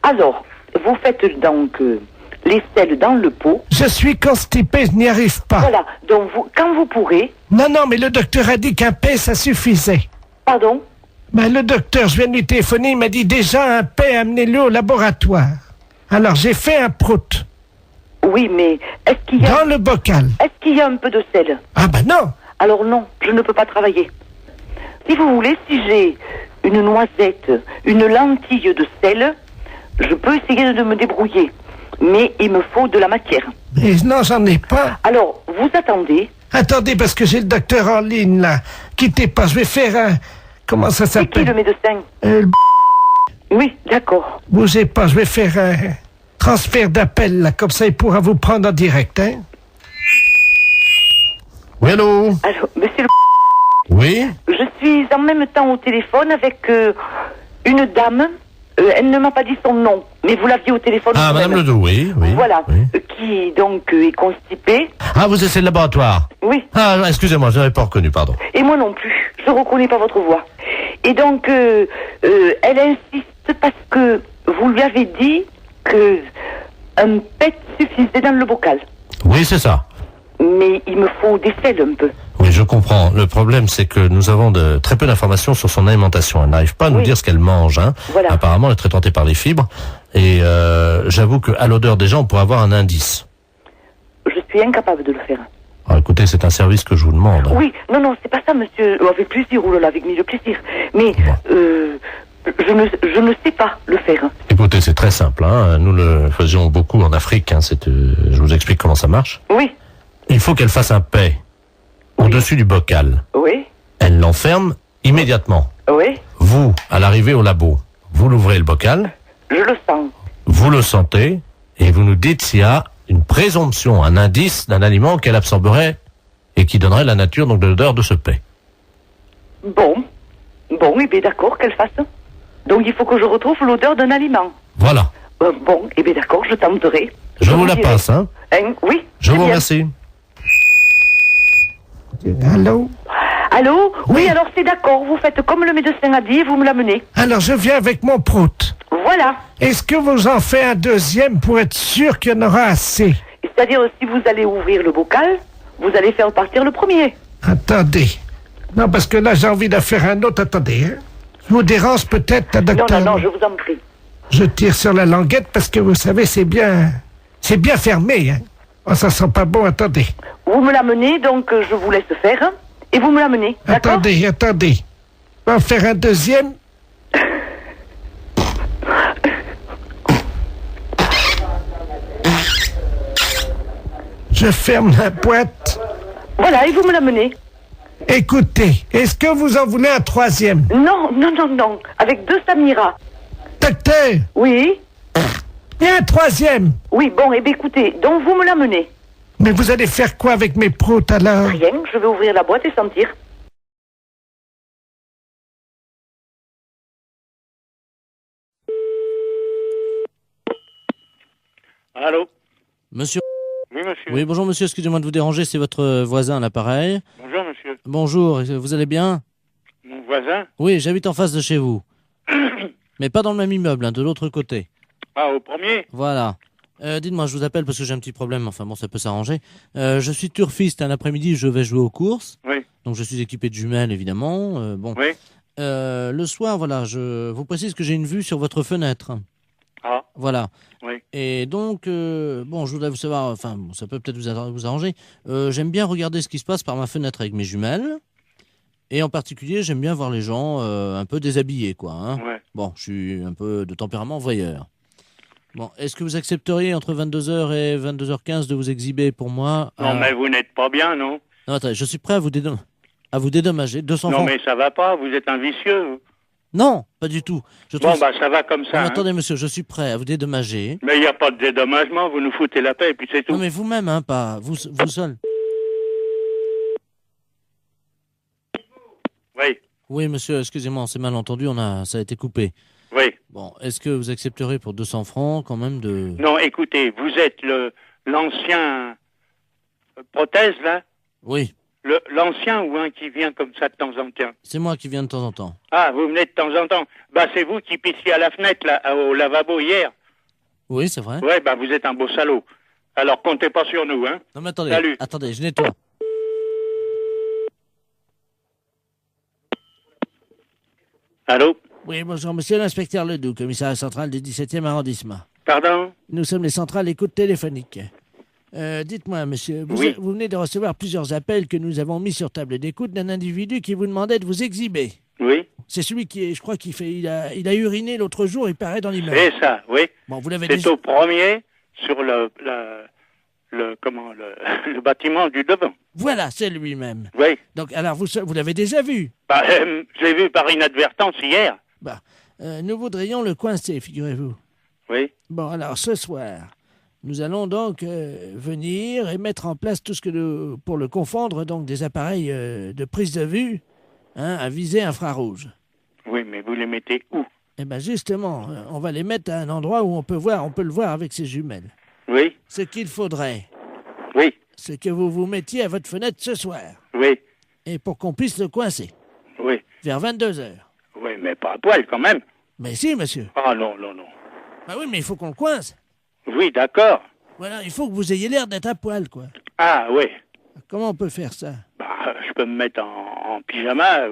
Alors, vous faites donc les selles dans le pot. Je suis constipé, je n'y arrive pas. Voilà, donc quand vous pourrez... Non, mais le docteur a dit qu'un paix, ça suffisait. Pardon? Ben, le docteur, je viens de lui téléphoner, il m'a dit déjà un paix, amenez-le au laboratoire. Alors, j'ai fait un prout. Oui, mais est-ce qu'il y a... Dans le bocal. Est-ce qu'il y a un peu de sel? Ah ben non. Alors non, je ne peux pas travailler. Si vous voulez, si j'ai une noisette, une lentille de sel, je peux essayer de me débrouiller. Mais il me faut de la matière. Mais non, j'en ai pas. Alors, vous attendez. Attendez, parce que j'ai le docteur en ligne, là. Quittez pas, je vais faire un... Comment ça s'appelle? C'est qui le médecin? Oui, d'accord. Bougez pas, je vais faire un transfert d'appel, là. Comme ça, il pourra vous prendre en direct, hein. Oui, allô? Alors, monsieur le... Oui? Je suis en même temps au téléphone avec une dame. Elle ne m'a pas dit son nom, mais vous l'aviez au téléphone. Ah, madame Ledoux, oui. Voilà, oui. Qui donc est constipée. Ah, vous êtes le laboratoire? Oui. Ah, excusez-moi, je n'avais pas reconnu, pardon. Et moi non plus, je ne reconnais pas votre voix. Et donc, elle insiste parce que vous lui avez dit que un pet suffisait dans le bocal. Oui, c'est ça. Mais il me faut des selles un peu. Oui, je comprends. Le problème, c'est que nous avons très peu d'informations sur son alimentation. Elle n'arrive pas à nous dire ce qu'elle mange. Hein. Voilà. Apparemment, elle est très tentée par les fibres. Et j'avoue qu'à l'odeur déjà, on pourrait avoir un indice. Je suis incapable de le faire. Alors, écoutez, c'est un service que je vous demande. Oui, non, c'est pas ça, monsieur. Avec plaisir, oh là là, avec mille plaisir. Mais je ne sais pas le faire. Écoutez, c'est très simple. Hein. Nous le faisions beaucoup en Afrique. Hein. Je vous explique comment ça marche. Oui. Il faut qu'elle fasse un paix au-dessus du bocal. Oui. Elle l'enferme immédiatement. Oui. Vous, à l'arrivée au labo, vous l'ouvrez le bocal. Je le sens. Vous le sentez et vous nous dites s'il y a une présomption, un indice d'un aliment qu'elle absorberait et qui donnerait la nature donc de l'odeur de ce paix. Bon, eh bien d'accord, qu'elle fasse. Donc il faut que je retrouve l'odeur d'un aliment. Voilà. Bon, eh bien d'accord, je tenterai. Je vous la dirai. passe, hein. Oui. Je vous bien. remercie. Allô? Allô? Oui, alors c'est d'accord, vous faites comme le médecin a dit et vous me l'amenez. Alors, je viens avec mon prout. Voilà. Est-ce que vous en faites un deuxième pour être sûr qu'il y en aura assez? C'est-à-dire, si vous allez ouvrir le bocal, vous allez faire partir le premier. Attendez. Non, parce que là, j'ai envie d'en faire un autre. Attendez, hein. Je vous dérange peut-être, la docteur? Non, je vous en prie. Je tire sur la languette parce que, vous savez, c'est bien fermé, hein. Oh, ça sent pas bon, attendez. Vous me l'amenez, donc je vous laisse faire, hein, et vous me l'amenez, d'accord? Attendez. On va en faire un deuxième. Je ferme la boîte. Voilà, et vous me l'amenez. Écoutez, est-ce que vous en voulez un troisième? Non, avec 2 Samira. Docteur? Oui? Il y a un troisième. Oui, bon, eh bien écoutez, donc vous me l'amenez. Mais vous allez faire quoi avec mes proutes alors? Rien, je vais ouvrir la boîte et sentir. Allô? Monsieur. Oui, monsieur. Oui, bonjour monsieur, excusez-moi de vous déranger, c'est votre voisin à l'appareil. Bonjour, monsieur. Bonjour, vous allez bien? Mon voisin? Oui, j'habite en face de chez vous. Mais pas dans le même immeuble, hein, de l'autre côté. Ah, au premier? Voilà. Dites-moi, je vous appelle parce que j'ai un petit problème, enfin bon, ça peut s'arranger. Je suis turfiste, un après-midi, je vais jouer aux courses. Oui. Donc je suis équipé de jumelles, évidemment. Bon. Oui. Le soir, voilà, je vous précise que j'ai une vue sur votre fenêtre. Ah. Voilà. Oui. Et donc, bon, je voudrais vous savoir, enfin, bon, ça peut peut-être vous arranger. J'aime bien regarder ce qui se passe par ma fenêtre avec mes jumelles. Et en particulier, j'aime bien voir les gens un peu déshabillés, quoi. Hein. Ouais. Bon, je suis un peu de tempérament voyeur. Bon, est-ce que vous accepteriez entre 22h et 22h15 de vous exhiber pour moi? Non, mais vous n'êtes pas bien, non? Non, attendez, je suis prêt à vous dédommager. 200 Non, francs. mais ça va pas, vous êtes un vicieux. Vous. Non, pas du tout. Bon, bah ça va comme ça. Non, hein. attendez, monsieur, je suis prêt à vous dédommager. Mais il n'y a pas de dédommagement, vous nous foutez la paix et puis c'est tout. Non, mais vous-même, hein, pas vous seul. Oui. Oui, monsieur, excusez-moi, c'est mal entendu, ça a été coupé. Oui. Bon, est-ce que vous accepterez pour 200 francs quand même de... Non, écoutez, vous êtes l'ancien prothèse, là? Oui. L'ancien ou un qui vient comme ça de temps en temps? C'est moi qui viens de temps en temps. Ah, vous venez de temps en temps. Bah, c'est vous qui pissiez à la fenêtre, là, au lavabo hier. Oui, c'est vrai. Ouais, bah, vous êtes un beau salaud. Alors, comptez pas sur nous, hein. Non, mais attendez, Salut. attendez, je nettoie. Allô? Oui, bonjour, monsieur l'inspecteur Ledoux, commissariat central du 17e arrondissement. Pardon? Nous sommes les centrales écoute téléphonique. Dites-moi, monsieur, Oui. vous venez de recevoir plusieurs appels que nous avons mis sur table d'écoute d'un individu qui vous demandait de vous exhiber. Oui. C'est celui qui, je crois, il a uriné l'autre jour, il paraît dans l'immeuble. C'est ça, oui. Bon, vous l'avez C'est déjà... au premier, sur le bâtiment du devant. Voilà, c'est lui-même. Oui. Donc, alors, vous l'avez déjà vu? Bah, je l'ai vu par inadvertance hier. Bah, nous voudrions le coincer, figurez-vous. Oui. Bon, alors, ce soir, nous allons donc venir et mettre en place tout ce que pour le confondre, donc des appareils de prise de vue, hein, à visée infrarouge. Oui, mais vous les mettez où? Eh bien, justement, on va les mettre à un endroit où on peut le voir avec ses jumelles. Oui. Ce qu'il faudrait, oui, c'est que vous vous mettiez à votre fenêtre ce soir. Oui. Et pour qu'on puisse le coincer. Oui. Vers 22h. Oui, mais pas à poil quand même. Mais si, monsieur. Ah non, non, non. Bah oui, mais il faut qu'on le coince. Oui, d'accord. Voilà, il faut que vous ayez l'air d'être à poil, quoi. Ah oui. Comment on peut faire ça? Bah, je peux me mettre en pyjama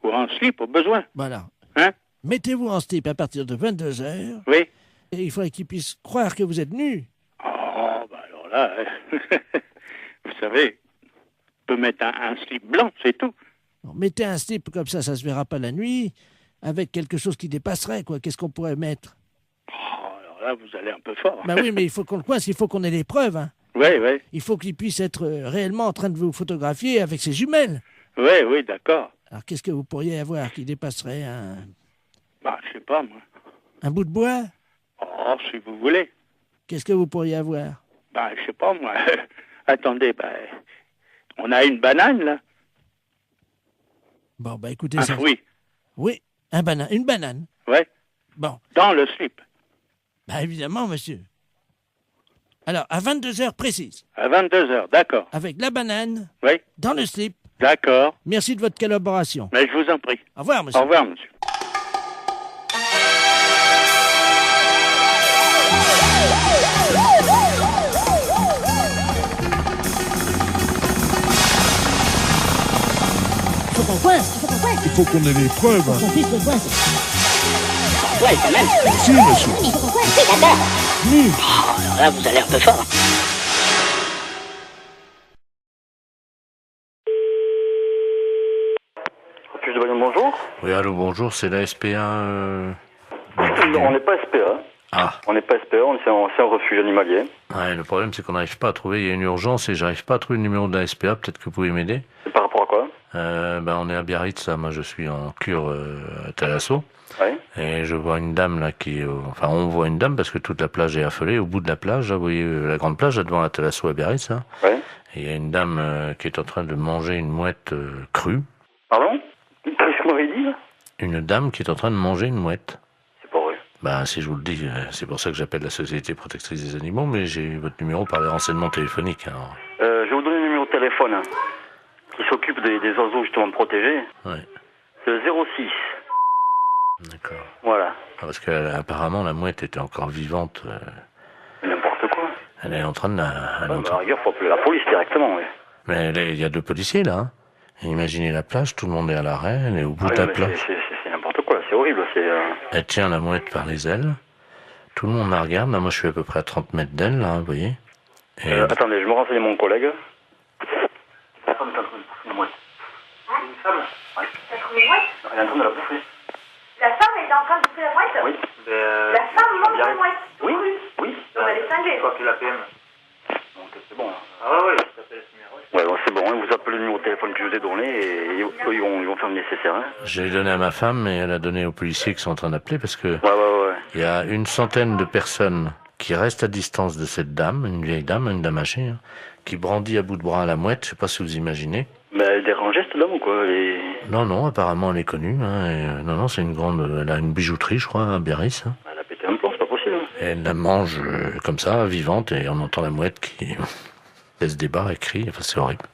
ou en slip au besoin. Voilà. Hein? Mettez-vous en slip à partir de 22h. Oui. Et il faudrait qu'il puisse croire que vous êtes nu. Oh, bah alors là, vous savez, je peux mettre un slip blanc, c'est tout. Bon, mettez un slip comme ça se verra pas la nuit, avec quelque chose qui dépasserait, quoi. Qu'est-ce qu'on pourrait mettre? Oh, alors là, vous allez un peu fort. Bah oui, mais il faut qu'on le coince, il faut qu'on ait les preuves, hein. Oui, oui. Il faut qu'il puisse être réellement en train de vous photographier avec ses jumelles. Oui, oui, d'accord. Alors, qu'est-ce que vous pourriez avoir qui dépasserait un Bah, je sais pas, moi. bout de bois? Oh, si vous voulez. Qu'est-ce que vous pourriez avoir? Bah, je sais pas, moi. Attendez, bah, on a une banane, là. Bon, bah écoutez Un ça. fruit. Oui, une banane. Ouais. Bon. Dans le slip. Bah évidemment, monsieur. Alors, à 22h précises. À 22h, d'accord. Avec la banane. Oui. Dans le slip. D'accord. Merci de votre collaboration. Mais je vous en prie. Au revoir, monsieur. Au revoir, monsieur. Faut qu'on coince. Il faut qu'on ait les preuves. Faut qu'on puisse le coincer. Ouais, quand même. Si, monsieur. Il faut qu'on coince. Oui, d'accord. Oui. Oh, alors là, vous allez un peu fort. Bonjour. Oui, allô, bonjour, c'est la SPA. Non, on n'est pas SPA. Ah. On n'est pas SPA, c'est un refuge animalier. Ouais, le problème, c'est qu'on n'arrive pas à trouver. Il y a une urgence et j'arrive pas à trouver le numéro de la SPA. Peut-être que vous pouvez m'aider. Par rapport à quoi? On est à Biarritz, là. Moi, je suis en cure à Thalasso. Oui. Et je vois une dame, là, Enfin, on voit une dame parce que toute la plage est affolée. Au bout de la plage, là, vous voyez la grande plage, là, devant la Thalasso à Biarritz, là. Oui. Et il y a une dame qui est en train de manger une mouette crue. Pardon? Qu'est-ce que vous m'avez dit, là? Une dame qui est en train de manger une mouette. C'est pas vrai. Bah, si je vous le dis, c'est pour ça que j'appelle la Société Protectrice des Animaux, mais j'ai eu votre numéro par les renseignements téléphoniques. Alors. Je vais vous donner le numéro de téléphone hein, qui s'occupe des oiseaux justement de protégés. Ouais. C'est le 06. D'accord. Voilà. Ah, parce qu'apparemment, la mouette était encore vivante. N'importe quoi. Elle est en train de la... À la rigueur, faut appeler la police directement, oui. Mais il y a 2 policiers, là. Hein. Et imaginez la plage, tout le monde est à l'arrêt, elle est au bout de la plage. C'est n'importe quoi, c'est horrible. Elle tient la mouette par les ailes. Tout le monde la regarde. Là, moi, je suis à peu près à 30 mètres d'elle, là, vous voyez. Et attendez, je me renseigne mon collègue. Une femme Elle est en train de la bouffer. La femme est en train de bouffer la mouette? Oui. La femme mange la mouette? Oui, oui. Donc elle est cinglée. Quoi que la PM. Donc c'est bon. Ah oui, ça s'appelle ce numéro. Ouais, bon, c'est bon, hein, vous appelez le numéro de téléphone que je vous ai donné et eux, ils vont faire le nécessaire. Hein. j'ai donné à ma femme et elle a donné aux policiers qui sont en train d'appeler parce que Ouais. il y a une centaine de personnes qui restent à distance de cette dame, une vieille dame, une dame âgée, hein, qui brandit à bout de bras la mouette, je sais pas si vous imaginez. Mais elle dérange cette dame ou quoi? Non, apparemment elle est connue. Hein, et, non, c'est une grande... Elle a une bijouterie, je crois, à Biarritz. Hein. Elle a pété un plomb, c'est pas possible. Et elle la mange comme ça, vivante, et on entend la mouette qui laisse des barres et crie. Enfin, c'est horrible.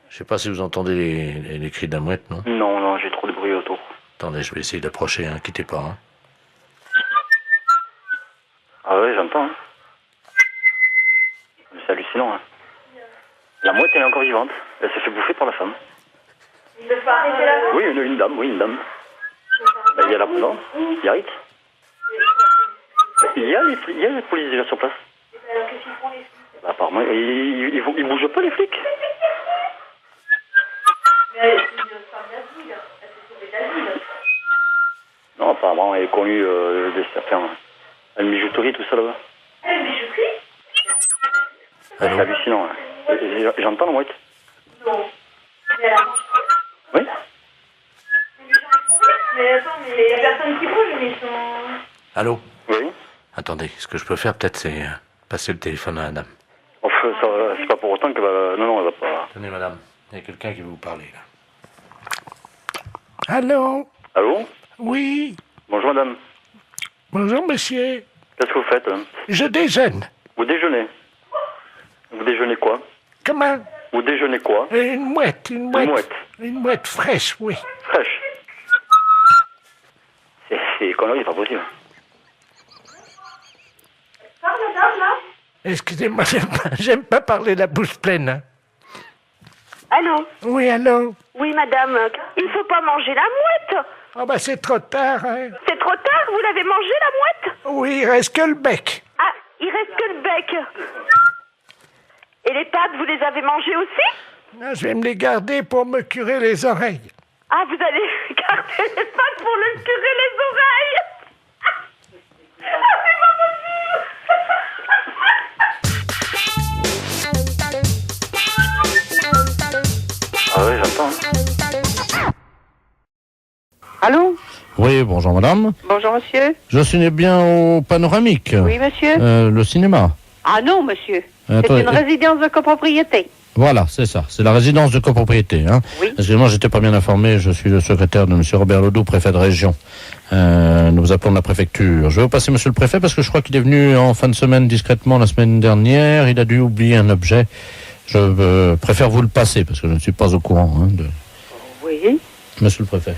Je sais pas si vous entendez les cris de la mouette, non? Non, j'ai trop de bruit autour. Attendez, je vais essayer d'approcher, hein, quittez pas. Hein. Ah ouais, j'entends. Hein. C'est hallucinant. Hein. La mouette, elle est encore vivante. Elle s'est fait bouffer par la femme. Il ne faut arrêter la mouette? Oui, une dame. Ben, il y a la... Non, Biarritz. Il y a les polices déjà sur place. Alors qu'est-ce qu'ils font les flics? Bah, apparemment, ils bougent pas les flics. Mais elle est une femme d'asile. Elle s'est sauvée d'asile. Non, apparemment, elle est connue de certains... Une bijouterie, tout ça là-bas. Elle est une bijouterie? C'est hallucinant. Hein. J'entends la mouette. Non. Mais elle a mangé. Oui. Mais attends, mais il y a personne qui bouge, mais ils sont... Allô? Oui. Attendez, ce que je peux faire peut-être c'est passer le téléphone à la dame. Enfin, c'est pas pour autant qu'elle va... Non, elle va pas... Tenez madame, il y a quelqu'un qui veut vous parler là. Allô? Allô? Oui. Bonjour madame. Bonjour monsieur. Qu'est-ce que vous faites? Je déjeune. Vous déjeunez? Vous déjeunez quoi? Comment? Vous déjeunez quoi? Une mouette. Une mouette? Une mouette fraîche, oui. Fraîche? C'est connerie, c'est pas possible. Parle, madame, là? Excusez-moi, j'aime pas parler la bouche pleine. Hein. Allô? Oui, allô? Oui, madame. Il faut pas manger la mouette. Oh, bah c'est trop tard, hein. C'est trop tard, vous l'avez mangée, la mouette? Oui, il reste que le bec. Ah, il reste que le bec. Et les pattes, vous les avez mangées aussi? Non, je vais me les garder pour me curer les oreilles. Ah, vous allez garder les pattes pour le curer les oreilles? Ah, c'est pas possible. bonjour madame. Bonjour, monsieur. Je suis bien au Panoramique. Oui, monsieur. Le cinéma. Ah non, monsieur. Attendez. C'est une résidence de copropriété. Voilà, c'est ça. C'est la résidence de copropriété. Hein. Oui. Excusez-moi, j'étais pas bien informé. Je suis le secrétaire de monsieur Robert Ledoux, préfet de région. Nous vous appelons de la préfecture. Je vais vous passer monsieur le préfet parce que je crois qu'il est venu en fin de semaine discrètement la semaine dernière. Il a dû oublier un objet. Je préfère vous le passer parce que je ne suis pas au courant. Oui. Monsieur le préfet.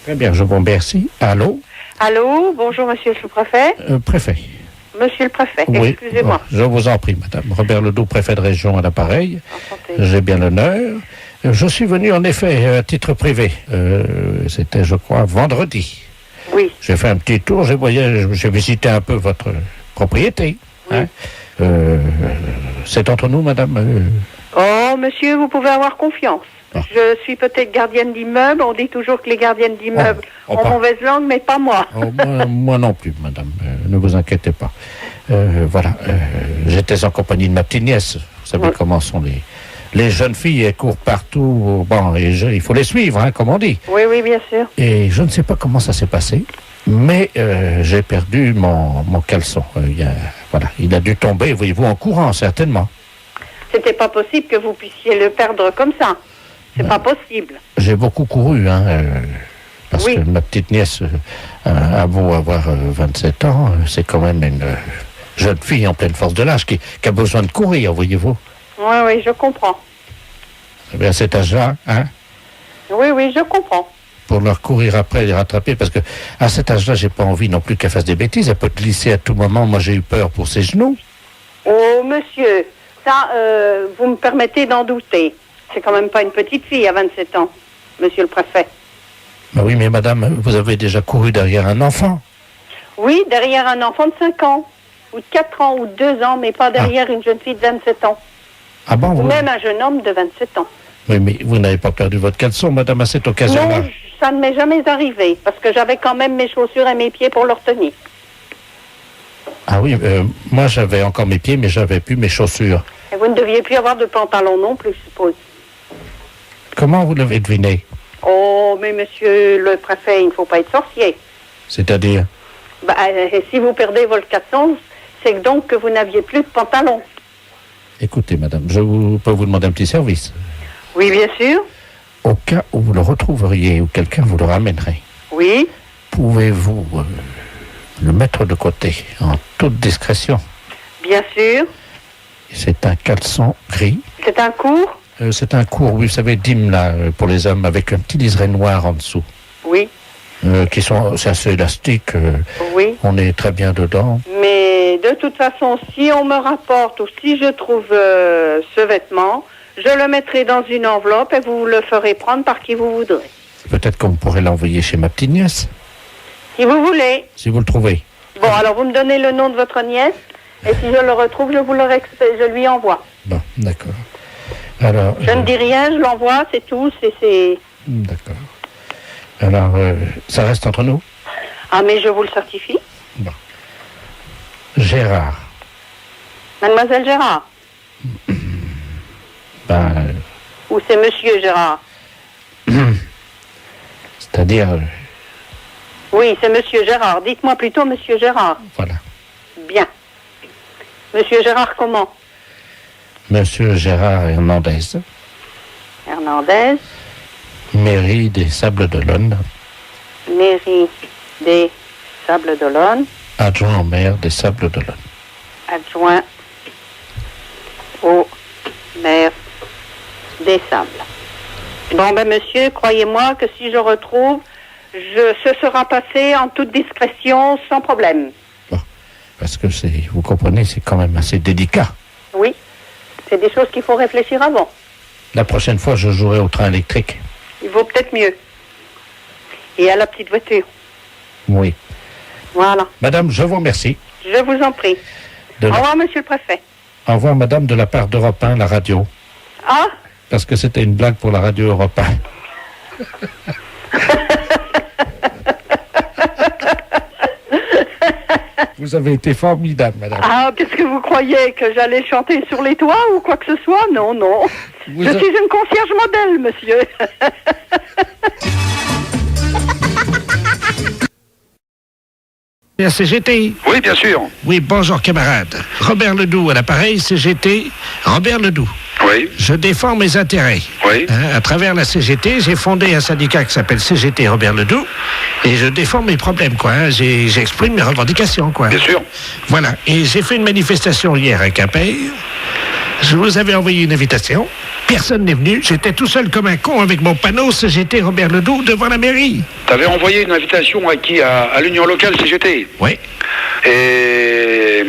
Très bien, je vous remercie. Allô? Allô, bonjour, monsieur le préfet. Préfet. Monsieur le préfet, Oui. excusez-moi. Je vous en prie, madame. Robert Ledoux, préfet de région à l'appareil. J'ai bien l'honneur. Je suis venu en effet à titre privé. C'était, je crois, vendredi. Oui. J'ai fait un petit tour, j'ai visité un peu votre propriété. Oui. Hein. C'est entre nous, madame. Oh, monsieur, vous pouvez avoir confiance. Je suis peut-être gardienne d'immeuble. On dit toujours que les gardiennes d'immeuble ont mauvaise langue, mais pas moi. Moi non plus, madame. Ne vous inquiétez pas. Voilà. J'étais en compagnie de ma petite nièce. Vous savez comment sont les jeunes filles. Elles courent partout. Bon, il faut les suivre, hein, comme on dit. Oui, oui, bien sûr. Et je ne sais pas comment ça s'est passé, mais j'ai perdu mon caleçon. Il a dû tomber, voyez-vous, en courant, certainement. C'était pas possible que vous puissiez le perdre comme ça. C'est pas possible. J'ai beaucoup couru, parce que ma petite nièce a beau avoir 27 ans, c'est quand même une jeune fille en pleine force de l'âge qui a besoin de courir, voyez-vous. Oui, oui, je comprends. Eh bien, à cet âge-là, Oui, oui, je comprends. pour leur courir après, les rattraper, parce que à cet âge-là, j'ai pas envie non plus qu'elle fasse des bêtises. Elle peut glisser à tout moment. Moi, j'ai eu peur pour ses genoux. Oh, monsieur, ça, vous me permettez d'en douter. C'est quand même pas une petite fille à 27 ans, monsieur le préfet. Ben oui, mais madame, vous avez déjà couru derrière un enfant. Oui, derrière un enfant de 5 ans, ou de 4 ans, ou de 2 ans, mais pas derrière une jeune fille de 27 ans. Ah bon, Ou même un jeune homme de 27 ans. Oui, mais vous n'avez pas perdu votre caleçon, madame, à cette occasion-là. Non, ça ne m'est jamais arrivé, parce que j'avais quand même mes chaussures et mes pieds pour leur tenir. Ah oui, moi j'avais encore mes pieds, mais j'avais plus mes chaussures. Et vous ne deviez plus avoir de pantalon non plus, je suppose. Comment vous l'avez deviné? Oh, mais monsieur le préfet, il ne faut pas être sorcier. C'est-à-dire? Bah, si vous perdez votre caleçon, c'est donc que vous n'aviez plus de pantalon. Écoutez, madame, peux vous demander un petit service. Oui, bien sûr. Au cas où vous le retrouveriez ou quelqu'un vous le ramènerait, Oui. pouvez-vous le mettre de côté en toute discrétion? Bien sûr. C'est un caleçon gris. C'est un court? C'est un court, oui, vous savez, dîme là, pour les hommes, avec un petit liseré noir en dessous. Oui. C'est assez élastique. Oui. On est très bien dedans. Mais de toute façon, si on me rapporte ou si je trouve ce vêtement, je le mettrai dans une enveloppe et vous le ferez prendre par qui vous voudrez. Peut-être qu'on pourrait l'envoyer chez ma petite nièce, Si vous voulez. si vous le trouvez. Bon, alors vous me donnez le nom de votre nièce et si je le retrouve, je lui envoie. Bon, d'accord. Alors, Je ne dis rien, je l'envoie, c'est tout. C'est... d'accord. Alors, ça reste entre nous? Ah, mais je vous le certifie. Gérard. Mademoiselle Gérard. Ou c'est monsieur Gérard? C'est-à-dire, Oui, c'est monsieur Gérard. Dites-moi plutôt monsieur Gérard. voilà. Bien. Monsieur Gérard comment? Monsieur Gérard Hernandez, Hernandez, mairie des Sables d'Olonne, mairie des Sables d'Olonne, adjoint au maire des Sables d'Olonne. adjoint au maire des Sables. Bon, ben monsieur, croyez-moi que si je retrouve, ce sera passé en toute discrétion, sans problème. Parce que vous comprenez, c'est quand même assez délicat. Oui, c'est des choses qu'il faut réfléchir avant. La prochaine fois, je jouerai au train électrique. Il vaut peut-être mieux. Et à la petite voiture. Oui. Voilà. Madame, je vous remercie. Je vous en prie. Au revoir, monsieur le préfet. Au revoir, madame, de la part d'Europe 1, la radio. Ah, Parce que c'était une blague pour la radio Europe 1. Vous avez été formidable, madame. ah, qu'est-ce que vous croyez? Que j'allais chanter sur les toits ou quoi que ce soit? Non, non. Vous Je suis une concierge modèle, monsieur. La CGT. Oui, bien sûr. Oui, bonjour camarade. Robert Ledoux à l'appareil, CGT, Robert Ledoux. Oui. Je défends mes intérêts. Oui. À travers la CGT, j'ai fondé un syndicat qui s'appelle CGT Robert Ledoux et je défends mes problèmes, quoi. J'exprime mes revendications, quoi. Bien sûr. Voilà. Et j'ai fait une manifestation hier à Quimper. Je vous avais envoyé une invitation. Personne n'est venu. J'étais tout seul comme un con avec mon panneau CGT Robert Ledoux devant la mairie. T'avais envoyé une invitation à qui? À l'union locale CGT? Oui. Et...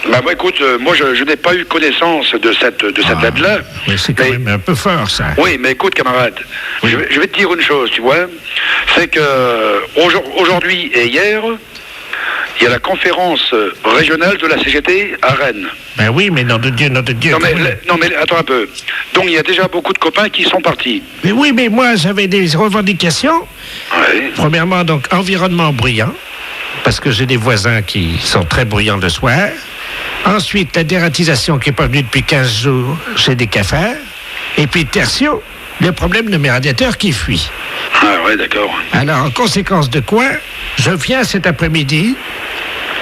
Bah, écoute, moi je n'ai pas eu connaissance de cette lettre-là. Mais c'est quand même un peu fort, ça. Oui, mais écoute, camarade, je vais te dire une chose, tu vois. C'est que aujourd'hui et hier, il y a la conférence régionale de la CGT à Rennes. Ben oui, mais nom de Dieu. Non mais attends un peu. Donc il y a déjà beaucoup de copains qui sont partis. Mais oui, mais moi j'avais des revendications. Oui. Premièrement, donc, environnement bruyant, parce que j'ai des voisins qui sont très bruyants le soir. Ensuite, la dératisation qui n'est pas venue depuis 15 jours chez des cafards. Et puis, tertio, le problème de mes radiateurs qui fuient. Ah ouais, d'accord. Alors, en conséquence de quoi, je viens cet après-midi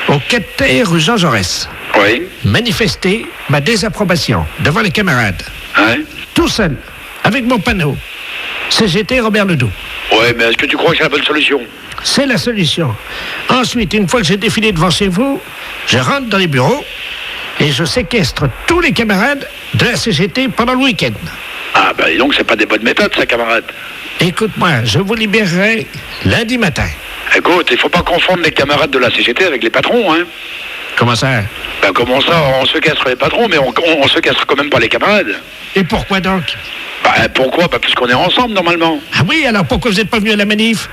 au quai de terre rue Jean Jaurès. Oui. Manifester ma désapprobation devant les camarades. Ouais. Tout seul, avec mon panneau. CGT Robert Ledoux. Ouais, mais est-ce que tu crois que c'est la bonne solution? C'est la solution. Ensuite, une fois que j'ai défilé devant chez vous, je rentre dans les bureaux et je séquestre tous les camarades de la CGT pendant le week-end. Ah, bah donc c'est pas des bonnes méthodes, ça, camarade. Écoute-moi, je vous libérerai lundi matin. Écoute, il faut pas confondre les camarades de la CGT avec les patrons, hein. Comment ça? Ben comment ça, on séquestre les patrons, mais on séquestre quand même pas les camarades. Et pourquoi donc? Pourquoi? Puisqu'on est ensemble, normalement. Ah oui, alors pourquoi vous n'êtes pas venu à la manif?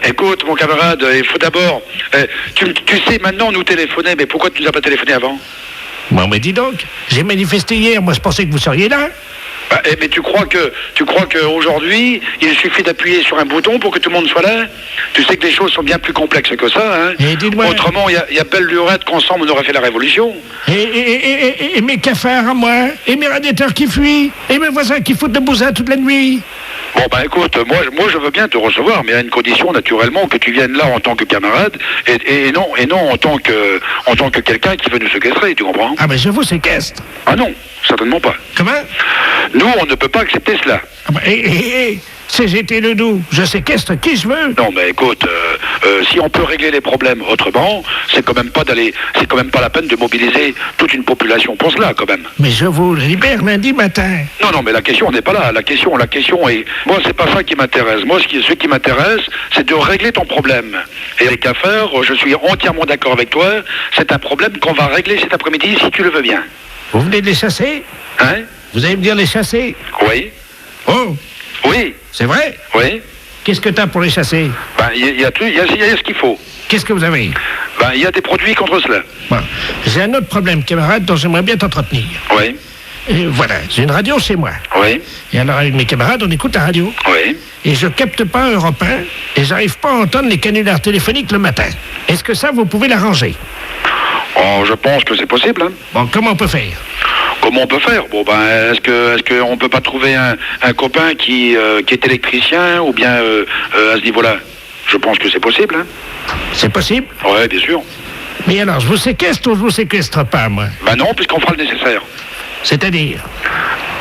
Écoute, mon camarade, il faut d'abord... tu sais, maintenant, on nous téléphonait, mais pourquoi tu nous as pas téléphoné avant? Bon, mais dis donc, j'ai manifesté hier, moi je pensais que vous seriez là. Mais tu crois qu'aujourd'hui, il suffit d'appuyer sur un bouton pour que tout le monde soit là? Tu sais que les choses sont bien plus complexes que ça, hein? Et dites-moi... Autrement, il y a belle lurette qu'ensemble on aurait fait la révolution. Et mes cafards à moi, et mes radiateurs qui fuient, et mes voisins qui foutent de bousin toute la nuit. Bon, écoute, moi je veux bien te recevoir, mais à une condition, naturellement, que tu viennes là en tant que camarade, et non en tant que quelqu'un qui veut nous séquestrer, tu comprends? Ah, mais je vous séquestre. Ah non, certainement pas. Comment? Nous, on ne peut pas accepter cela. Ah bah, CGT Ledoux, je séquestre qui je veux. Non, mais écoute, si on peut régler les problèmes autrement, c'est quand même pas la peine de mobiliser toute une population pour cela, quand même. Mais je vous libère lundi matin. Non, mais la question n'est pas là. La question est... Moi, c'est pas ça qui m'intéresse. Moi, ce qui m'intéresse, c'est de régler ton problème. Et les cafards, je suis entièrement d'accord avec toi, c'est un problème qu'on va régler cet après-midi, si tu le veux bien. Vous venez de les chasser? Hein? Vous allez me dire les chasser? Oui. Oh! Oui. C'est vrai? Oui. Qu'est-ce que t'as pour les chasser? Il y a ce qu'il faut. Qu'est-ce que vous avez? Il y a des produits contre cela. Bon. J'ai un autre problème, camarade, dont j'aimerais bien t'entretenir. Oui. Et voilà, j'ai une radio chez moi. Oui. Et alors, avec mes camarades, on écoute la radio. Oui. Et je capte pas Europe 1, et j'arrive pas à entendre les canulars téléphoniques le matin. Est-ce que ça, vous pouvez l'arranger? Oh, je pense que c'est possible, hein. Bon, comment on peut faire? Comment on peut faire? Bon, est-ce qu'on peut pas trouver un copain qui est électricien ou bien à ce niveau-là? Je pense que c'est possible, hein. C'est possible? Ouais, bien sûr. Mais alors, je vous séquestre ou je vous séquestre pas, moi? Non, puisqu'on fera le nécessaire. C'est-à-dire?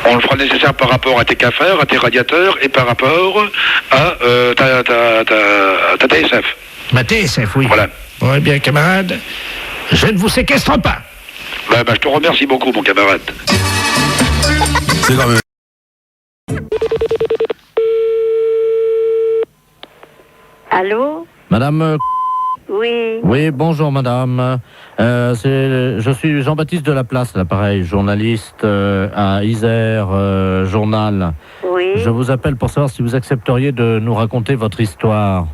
On le fera le nécessaire par rapport à tes cafards, à tes radiateurs et par rapport à ta TSF. Ma TSF, oui. Voilà. Bon, eh bien, camarade, je ne vous séquestre pas. Je te remercie beaucoup, mon camarade. C'est quand même... Allô? Madame... Oui. Oui, bonjour madame. Je suis Jean-Baptiste de la Place, l'appareil, journaliste à Isère Journal. Oui. Je vous appelle pour savoir si vous accepteriez de nous raconter votre histoire.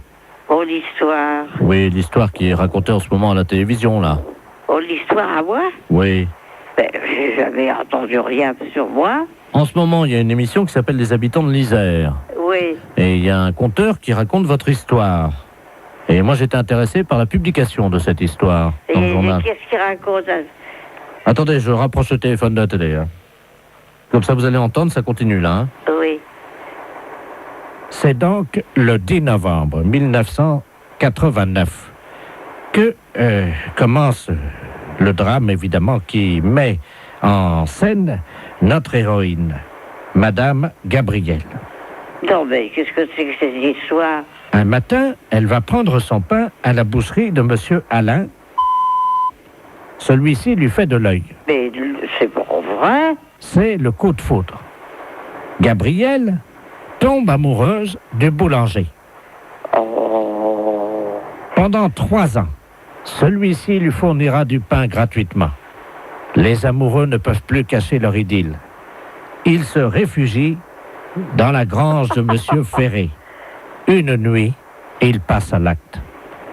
Oh, l'histoire. Oui, l'histoire qui est racontée en ce moment à la télévision, là. Oh, l'histoire à moi? Oui. J'ai jamais entendu rien sur moi. En ce moment, il y a une émission qui s'appelle Les Habitants de l'Isère. Oui. Et il y a un conteur qui raconte votre histoire. Et moi, j'étais intéressé par la publication de cette histoire dans le journal. Et qu'est-ce qu'il raconte? Attendez, je rapproche le téléphone de la télé. Hein. Comme ça, vous allez entendre, ça continue là. Hein. Oui. C'est donc le 10 novembre 1989 que commence le drame, évidemment, qui met en scène notre héroïne, Madame Gabrielle. Non, mais qu'est-ce que c'est que cette histoire? Un matin, elle va prendre son pain à la boucherie de Monsieur Alain. Celui-ci lui fait de l'œil. Mais c'est pas vrai. C'est le coup de foudre. Gabrielle tombe amoureuse du boulanger. Oh. Pendant 3 ans, celui-ci lui fournira du pain gratuitement. Les amoureux ne peuvent plus cacher leur idylle. Ils se réfugient dans la grange de Monsieur Ferré. Une nuit, ils passent à l'acte.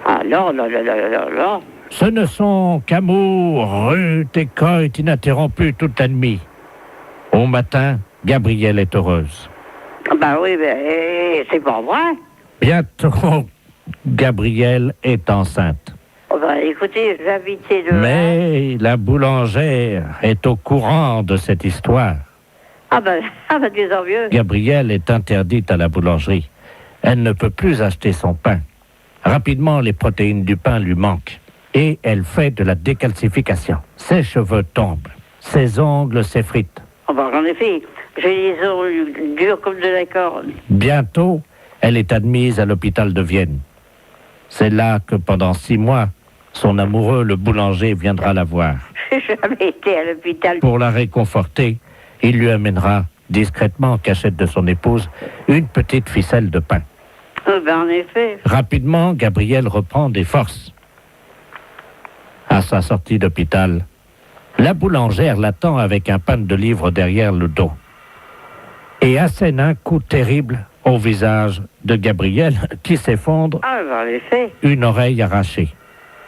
Ah non, non, non, non, non, non. Ce ne sont qu'amour, rut et coït ininterrompu toute la nuit. Au matin, Gabrielle est heureuse. Ben oui, mais c'est pas vrai. Bientôt, Gabrielle est enceinte. Oh ben, écoutez, j'habitais de... Mais la boulangère est au courant de cette histoire. Ah ben, disons mieux. Gabrielle est interdite à la boulangerie. Elle ne peut plus acheter son pain. Rapidement, les protéines du pain lui manquent. Et elle fait de la décalcification. Ses cheveux tombent. Ses ongles s'effritent. Oh ben, en effet, j'ai les ongles durs comme de la corne. Bientôt, elle est admise à l'hôpital de Vienne. C'est là que pendant 6 mois, son amoureux, le boulanger, viendra la voir. J'ai jamais été à l'hôpital. Pour la réconforter, il lui amènera, discrètement en cachette de son épouse, une petite ficelle de pain. Oh ben, en effet. Rapidement, Gabrielle reprend des forces. À sa sortie d'hôpital, la boulangère l'attend avec un pan de livres derrière le dos et assène un coup terrible au visage de Gabrielle qui s'effondre, Ah ben, en effet. une oreille arrachée.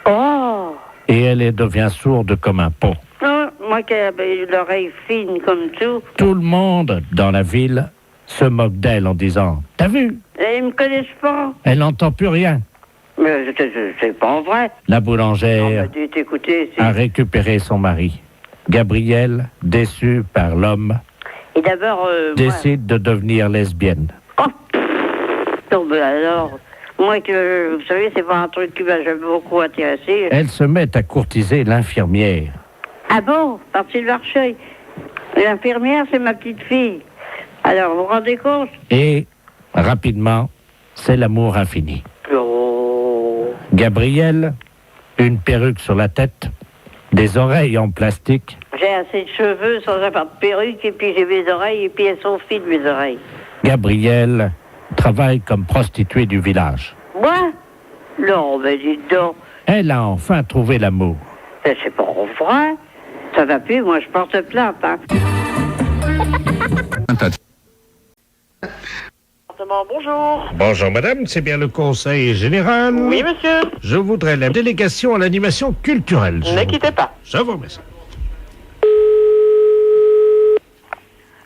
Oh. Et elle devient sourde comme un pot. Oh, moi qui avais l'oreille fine comme tout. Tout le monde dans la ville se moque d'elle en disant « T'as vu? Et ils me connaissent pas. Elle n'entend plus rien. » Mais c'est pas vrai. La On boulangère m'a dit, écoutez, a récupéré son mari. Gabrielle, déçue par l'homme, Et d'abord, décide de devenir lesbienne. non, mais alors, moi, que, vous savez, c'est pas un truc qui m'a jamais beaucoup intéressé. Elle se met à courtiser l'infirmière. Ah bon, partie de Marcheuil. L'infirmière, c'est ma petite fille. Alors, vous vous rendez compte? Et, rapidement, c'est l'amour infini. Oh. Gabrielle, une perruque sur la tête, des oreilles en plastique. J'ai assez de cheveux sans avoir de perruque, et puis j'ai mes oreilles, et puis elles sont fines, mes oreilles. Gabrielle travaille comme prostituée du village. Moi? Non, mais dites donc. Elle a enfin trouvé l'amour. C'est pas vrai. Ça va plus, moi je porte plainte, hein. Bonjour. Bonjour madame, c'est bien le conseil général. Oui, monsieur. Je voudrais la délégation à l'animation culturelle. Ne quittez pas. Je vous remercie.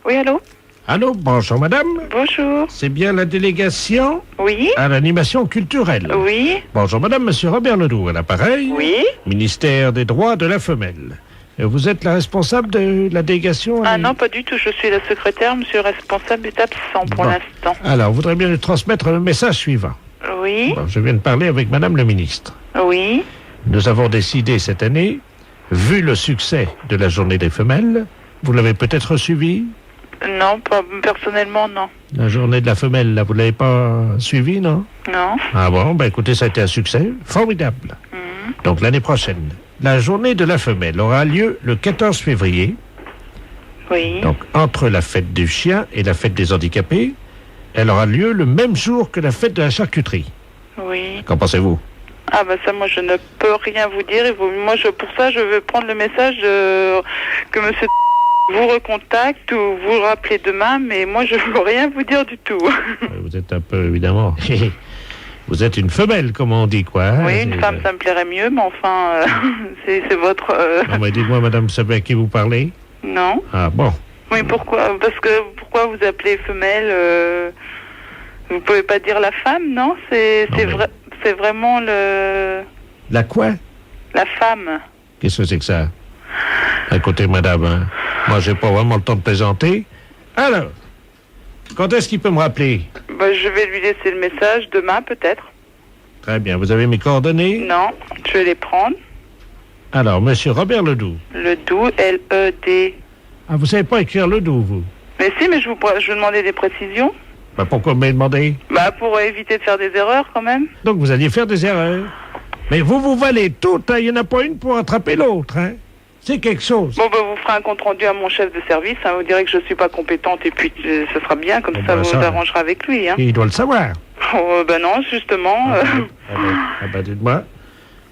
Oui, allô? Allô, bonjour madame. Bonjour. C'est bien la délégation Oui. à l'animation culturelle. Oui. Bonjour madame, monsieur Robert Ledoux à l'appareil. Oui. Ministère des droits de la femelle. Vous êtes la responsable de la délégation Ah non, pas du tout. Je suis la secrétaire. Monsieur le responsable est absent pour Bon. l'instant. Alors, on voudrait bien lui transmettre le message suivant. Oui. Bon, je viens de parler avec madame le ministre. Oui. Nous avons décidé cette année, vu le succès de la journée des femelles, vous l'avez peut-être suivi? Non, pas personnellement, non. La journée de la femelle, là, vous l'avez pas suivi, non? Non. Ah bon, ben écoutez, ça a été un succès formidable. Donc l'année prochaine, la journée de la femelle aura lieu le 14 février. Oui. Donc entre la fête du chien et la fête des handicapés, elle aura lieu le même jour que la fête de la charcuterie. Oui. Qu'en pensez-vous? Ah bah ça, moi je ne peux rien vous dire. Moi, pour ça, je veux prendre le message que monsieur vous recontacte ou vous rappelez demain, mais moi je ne veux rien vous dire du tout. Vous êtes un peu, évidemment... Vous êtes une femelle, comme on dit, quoi. Hein? Oui, une femme, ça me plairait mieux, mais enfin, c'est votre... Non, mais dites-moi, madame, vous savez à qui vous parlez? Non. Ah, bon. Oui, pourquoi? Pourquoi vous appelez femelle Vous pouvez pas dire la femme, non? C'est vraiment le... La quoi? La femme. Qu'est-ce que c'est que ça? Écoutez, madame, hein, moi, j'ai pas vraiment le temps de plaisanter. Alors, quand est-ce qu'il peut me rappeler? Bah, je vais lui laisser le message demain, peut-être. Très bien. Vous avez mes coordonnées? Non, je vais les prendre. Alors, monsieur Robert Ledoux. Ledoux, L-E-D. Ah, vous savez pas écrire Ledoux, vous? Mais si, mais je vous demandais des précisions. Bah, pourquoi vous m'avez demandé? Bah, pour éviter de faire des erreurs, quand même. Donc, vous alliez faire des erreurs. Mais vous valez toutes, hein. Il n'y en a pas une pour attraper l'autre, hein. C'est quelque chose. Bon, bah, vous ferez un compte-rendu à mon chef de service, hein. Vous direz que je suis pas compétente et puis ce sera bien, comme ça, vous arrangerez avec lui, hein. Il doit le savoir. Oh, bah non, justement. Ah ben, dites-moi.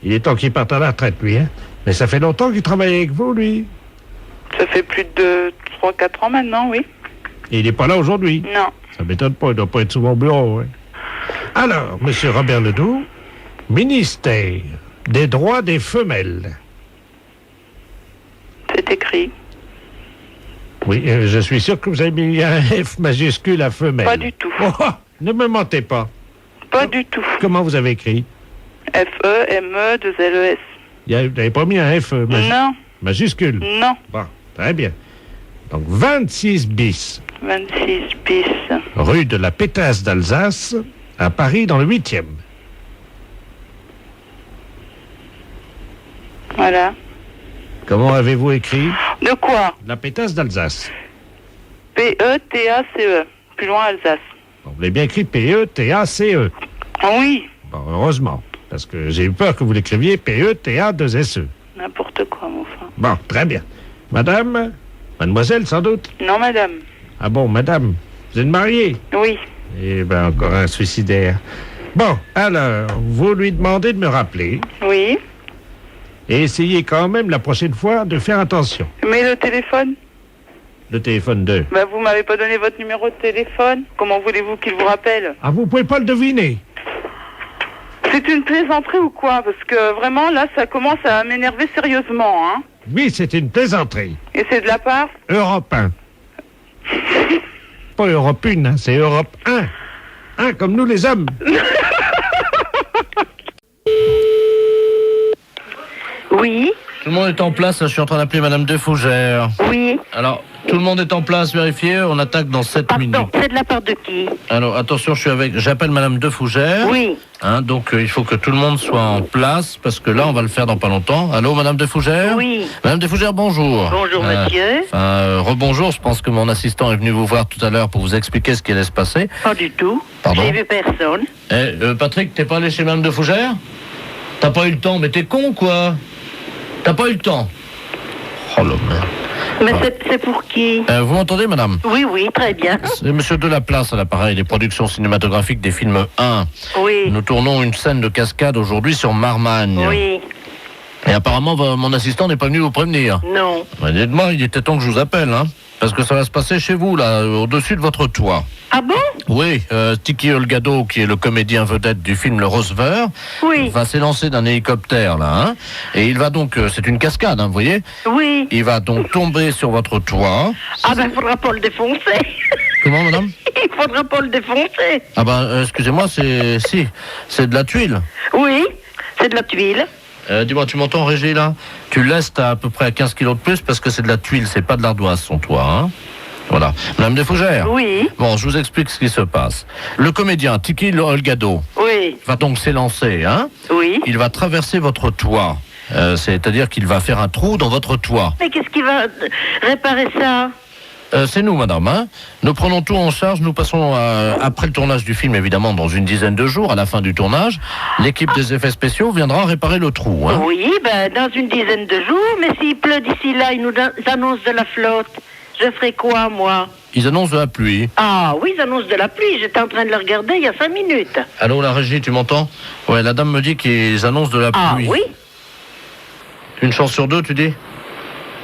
Il est temps qu'il parte à la retraite, lui, hein. Mais ça fait longtemps qu'il travaille avec vous, lui. Ça fait plus de 3-4 ans maintenant, oui. Et il n'est pas là aujourd'hui? Non. Ça m'étonne pas, il doit pas être souvent au bureau, hein. Alors, monsieur Robert Ledoux, ministère des droits des femelles. C'est écrit. Oui, je suis sûr que vous avez mis un F majuscule à femelle. Pas du tout. Oh, ne me mentez pas. Pas du tout. Comment vous avez écrit? F-E-M-E-2-L-E-S. Vous n'avez pas mis un F Non. majuscule? Non. Bon, très bien. Donc, 26 bis. 26 bis. Rue de la Pétasse d'Alsace, à Paris, dans le 8e. Voilà. Comment avez-vous écrit? De quoi? La Pétasse d'Alsace. P-E-T-A-C-E. Plus loin, Alsace. Bon, vous l'avez bien écrit P-E-T-A-C-E. Oui. Bon, heureusement. Parce que j'ai eu peur que vous l'écriviez P-E-T-A-2-S-E. N'importe quoi, mon frère. Bon, très bien. Madame? Mademoiselle, sans doute? Non, madame. Ah bon, madame? Vous êtes mariée? Oui. Eh bien, encore un suicidaire. Bon, alors, vous lui demandez de me rappeler. Oui. Et essayez quand même la prochaine fois de faire attention. Mais le téléphone? Le téléphone de... Bah, vous m'avez pas donné votre numéro de téléphone. Comment voulez-vous qu'il vous rappelle? Ah, vous pouvez pas le deviner? C'est une plaisanterie ou quoi? Parce que vraiment, là, ça commence à m'énerver sérieusement, hein. Oui, c'est une plaisanterie. Et c'est de la part? Europe 1. Pas Europe 1, hein, c'est Europe 1. Hein, comme nous les hommes. Oui. Tout le monde est en place, je suis en train d'appeler Madame De Fougère. Oui. Alors, tout le monde est en place, vérifiez, on attaque dans 7 minutes. C'est de la part de qui? Alors, attention, j'appelle Madame De Fougère. Oui. Hein, donc, il faut que tout le monde soit en place, parce que là, on va le faire dans pas longtemps. Allô, Madame De Fougère? Oui. Madame De Fougère, bonjour. Bonjour, monsieur. Rebonjour, je pense que mon assistant est venu vous voir tout à l'heure pour vous expliquer ce qui allait se passer. Pas du tout. Pardon? J'ai vu personne. Patrick, t'es pas allé chez Madame De Fougère? T'as pas eu le temps, mais t'es con, quoi? T'as pas eu le temps? Oh, l'homme. Mais c'est pour qui? Vous m'entendez, madame? Oui, oui, très bien. C'est monsieur Delaplace à l'appareil des productions cinématographiques des films 1. Oui. Nous tournons une scène de cascade aujourd'hui sur Marmagne. Oui. Et apparemment, mon assistant n'est pas venu vous prévenir. Non. Dites-moi, il était temps que je vous appelle, hein. Parce que ça va se passer chez vous, là, au-dessus de votre toit. Ah bon? Oui, Tiki Olgado, qui est le comédien vedette du film Le Rosever, oui, va s'élancer d'un hélicoptère, là, hein. Et il va donc, c'est une cascade, hein, vous voyez? Oui. Il va donc tomber sur votre toit. Ah ben, il faudra pas le défoncer. Comment, madame? Il faudra pas le défoncer. Ah ben, excusez-moi, c'est de la tuile. Oui, c'est de la tuile. Dis-moi, tu m'entends, Régie, là? Tu laisses, t'as à peu près 15 kilos de plus parce que c'est de la tuile, c'est pas de l'ardoise, son toit, hein? Voilà. Madame De Fougère? Oui. Bon, je vous explique ce qui se passe. Le comédien Tiki Olgado va donc s'élancer, hein? Oui. Il va traverser votre toit. C'est-à-dire qu'il va faire un trou dans votre toit. Mais qu'est-ce qui va réparer ça? C'est nous, madame, hein. Nous prenons tout en charge. Nous passons, après le tournage du film, évidemment, dans une dizaine de jours, à la fin du tournage, l'équipe des effets spéciaux viendra réparer le trou, hein. Oui, ben, dans une dizaine de jours, mais s'il pleut d'ici là, ils nous annoncent de la flotte. Je ferai quoi, moi? Ils annoncent de la pluie. Ah oui, ils annoncent de la pluie. J'étais en train de le regarder il y a 5 minutes. Allô, la régie, tu m'entends? Ouais, la dame me dit qu'ils annoncent de la pluie. Ah oui? Une chance sur deux, tu dis?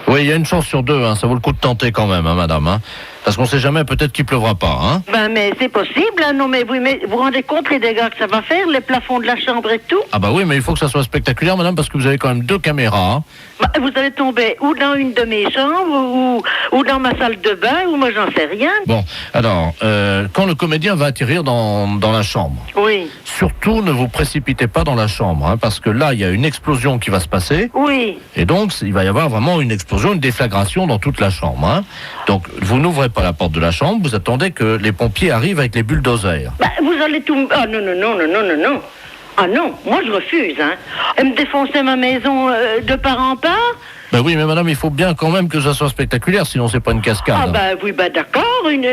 Oui, il y a une chance sur deux, hein. Ça vaut le coup de tenter quand même, hein, madame, hein. Parce qu'on sait jamais, peut-être qu'il pleuvra pas, hein. Ben, mais c'est possible, hein. Non, mais vous vous rendez compte les dégâts que ça va faire, les plafonds de la chambre et tout? Ah bah oui, mais il faut que ça soit spectaculaire, madame, parce que vous avez quand même 2 caméras, hein. Bah, vous allez tomber ou dans une de mes chambres, ou dans ma salle de bain, ou moi j'en sais rien. Bon, alors, quand le comédien va atterrir dans la chambre, oui, surtout ne vous précipitez pas dans la chambre, hein, parce que là, il y a une explosion qui va se passer. Oui. Et donc, il va y avoir vraiment une explosion, une déflagration dans toute la chambre, hein. Donc, vous n'ouvrez pas la porte de la chambre, vous attendez que les pompiers arrivent avec les bulldozers. Bah, vous allez tout... Ah non, non, non, non, non, non, non. Ah non, moi je refuse, hein. Elle me défonçait ma maison de part en part. Ben oui, mais madame, il faut bien quand même que ça soit spectaculaire, sinon c'est pas une cascade. Ah bah oui, bah d'accord, une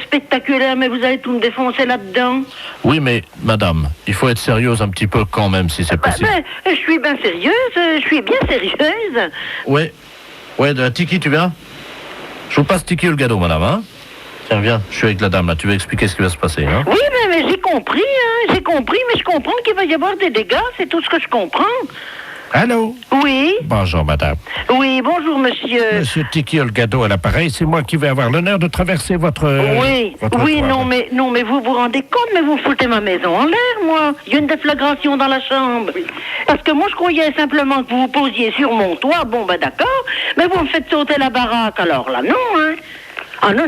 spectaculaire, mais vous allez tout me défoncer là-dedans. Oui, mais madame, il faut être sérieuse un petit peu quand même, si c'est possible. Je suis bien sérieuse, je suis bien sérieuse. Ouais, Tiki, tu viens? Je vous passe Tiki ou le gâteau, madame, hein? Tiens, viens, je suis avec la dame, là, tu vas expliquer ce qui va se passer, hein? Oui, mais j'ai compris, mais je comprends qu'il va y avoir des dégâts, c'est tout ce que je comprends. Allô? Oui. Bonjour, madame. Oui, bonjour, monsieur. Monsieur Tiki Olgado à l'appareil, c'est moi qui vais avoir l'honneur de traverser votre... Oui, votre oui, toit. non, mais vous vous rendez compte, mais vous foutez ma maison en l'air, moi. Il y a une déflagration dans la chambre. Parce que moi, je croyais simplement que vous vous posiez sur mon toit, bon, ben d'accord, mais vous me faites sauter la baraque, alors là, non, hein. Ah non.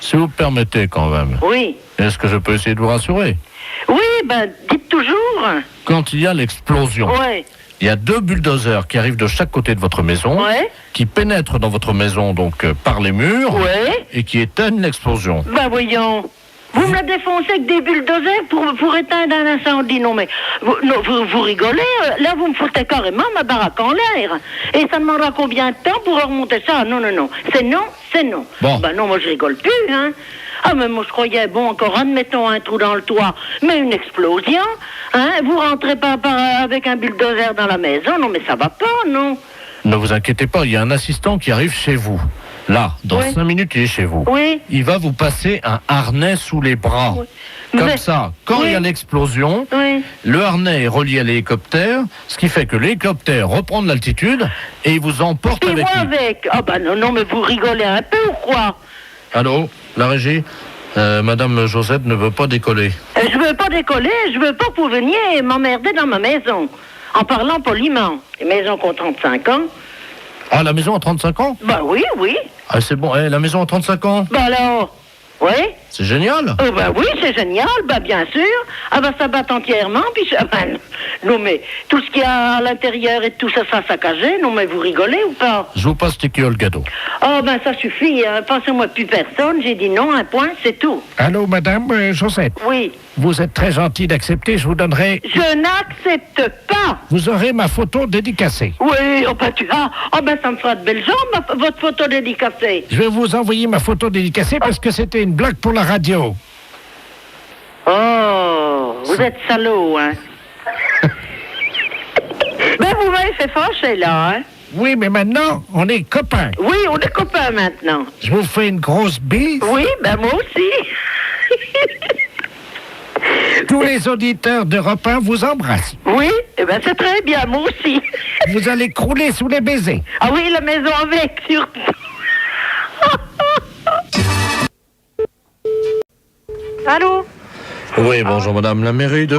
Si vous permettez quand même. Oui. Est-ce que je peux essayer de vous rassurer? Oui, ben, dites toujours. Quand il y a l'explosion, Ouais. il y a 2 bulldozers qui arrivent de chaque côté de votre maison, qui pénètrent dans votre maison donc par les murs, et qui éteignent l'explosion. Ben voyons. Vous me la défoncez avec des bulldozers pour éteindre un incendie. Non, mais vous rigolez. Là, vous me foutez carrément ma baraque en l'air. Et ça demandera combien de temps pour remonter ça? Non. C'est non. Bon. Ben non, moi, je rigole plus, hein. Ah, mais moi, je croyais, bon, encore, admettons un trou dans le toit, mais une explosion, hein. Vous rentrez pas avec un bulldozer dans la maison. Non, mais ça va pas, non. Ne vous inquiétez pas, il y a un assistant qui arrive chez vous. Là, dans 5 minutes, il est chez vous. Oui. Il va vous passer un harnais sous les bras. Comme ça, quand il y a l'explosion, le harnais est relié à l'hélicoptère, ce qui fait que l'hélicoptère reprend de l'altitude et il vous emporte Et avec moi lui. avec. Ah ben non, mais vous rigolez un peu ou quoi? Allô, la régie? Madame Josette ne veut pas décoller. Je veux pas décoller, je veux pas que vous veniez m'emmerder dans ma maison. En parlant poliment. Les maisons qui ont 35 ans. Ah, la maison a 35 ans? Bah oui. Ah, c'est bon, la maison a 35 ans? Bah alors? Oui? C'est génial. Bah oui, c'est génial, bah bien sûr. Elle va s'abattre entièrement, puis non mais, tout ce qu'il y a à l'intérieur et tout ça sera saccagé, non mais vous rigolez ou pas? Je vous passe Tiki Olgado. Oh ben ça suffit, hein. Pensez-moi plus personne, j'ai dit non, un point, c'est tout. Allô, madame Josette? Oui. Vous êtes très gentil d'accepter, je vous donnerai... Je n'accepte pas. Vous aurez ma photo dédicacée. Oui, oh ben ça me fera de belles jambes, votre photo dédicacée. Je vais vous envoyer ma photo dédicacée parce que c'était une blague pour la radio. Oh, vous êtes salaud, hein. Ben vous m'avez fait fâcher là, hein. Oui, mais maintenant, on est copains. Oui, on est copains maintenant. Je vous fais une grosse bise. Oui, ben moi aussi. Tous les auditeurs d'Europe 1 vous embrassent. Oui, eh ben c'est très bien, moi aussi. Vous allez crouler sous les baisers. Ah oui, la maison avec, surtout. Allô? Oui, bonjour madame, la mairie de...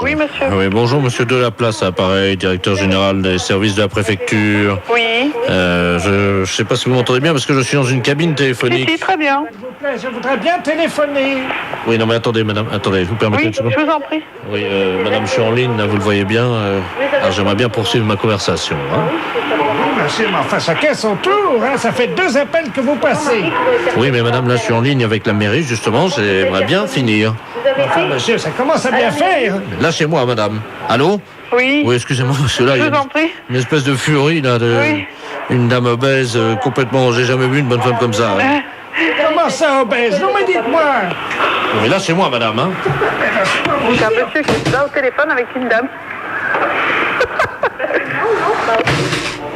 Oui, monsieur. Oui, bonjour monsieur Delaplace, appareil, directeur général des services de la préfecture. Oui. Je sais pas si vous m'entendez bien parce que je suis dans une cabine téléphonique. Si, très bien. S'il vous plaît, je voudrais bien téléphoner. Oui, non mais attendez madame, attendez, vous permettez Oui, une seconde? je vous en prie. Oui, madame, je suis en ligne, là, vous le voyez bien. Alors j'aimerais bien poursuivre ma conversation. Hein. Merci, mais enfin, chacun son tour, hein. Ça fait 2 appels que vous passez. Oui, mais madame, là, je suis en ligne avec la mairie, justement, j'aimerais bien finir. Enfin, monsieur, ça commence à bien faire. Lâchez-moi, madame. Allô? Oui. Oui, excusez-moi, monsieur, là, il y a une espèce de furie, là, une dame obèse, complètement... J'ai jamais vu une bonne femme comme ça. Hein. Comment ça, obèse? Non, mais dites-moi. Mais lâchez-moi, madame, hein. J'ai un monsieur qui est là au téléphone avec une dame.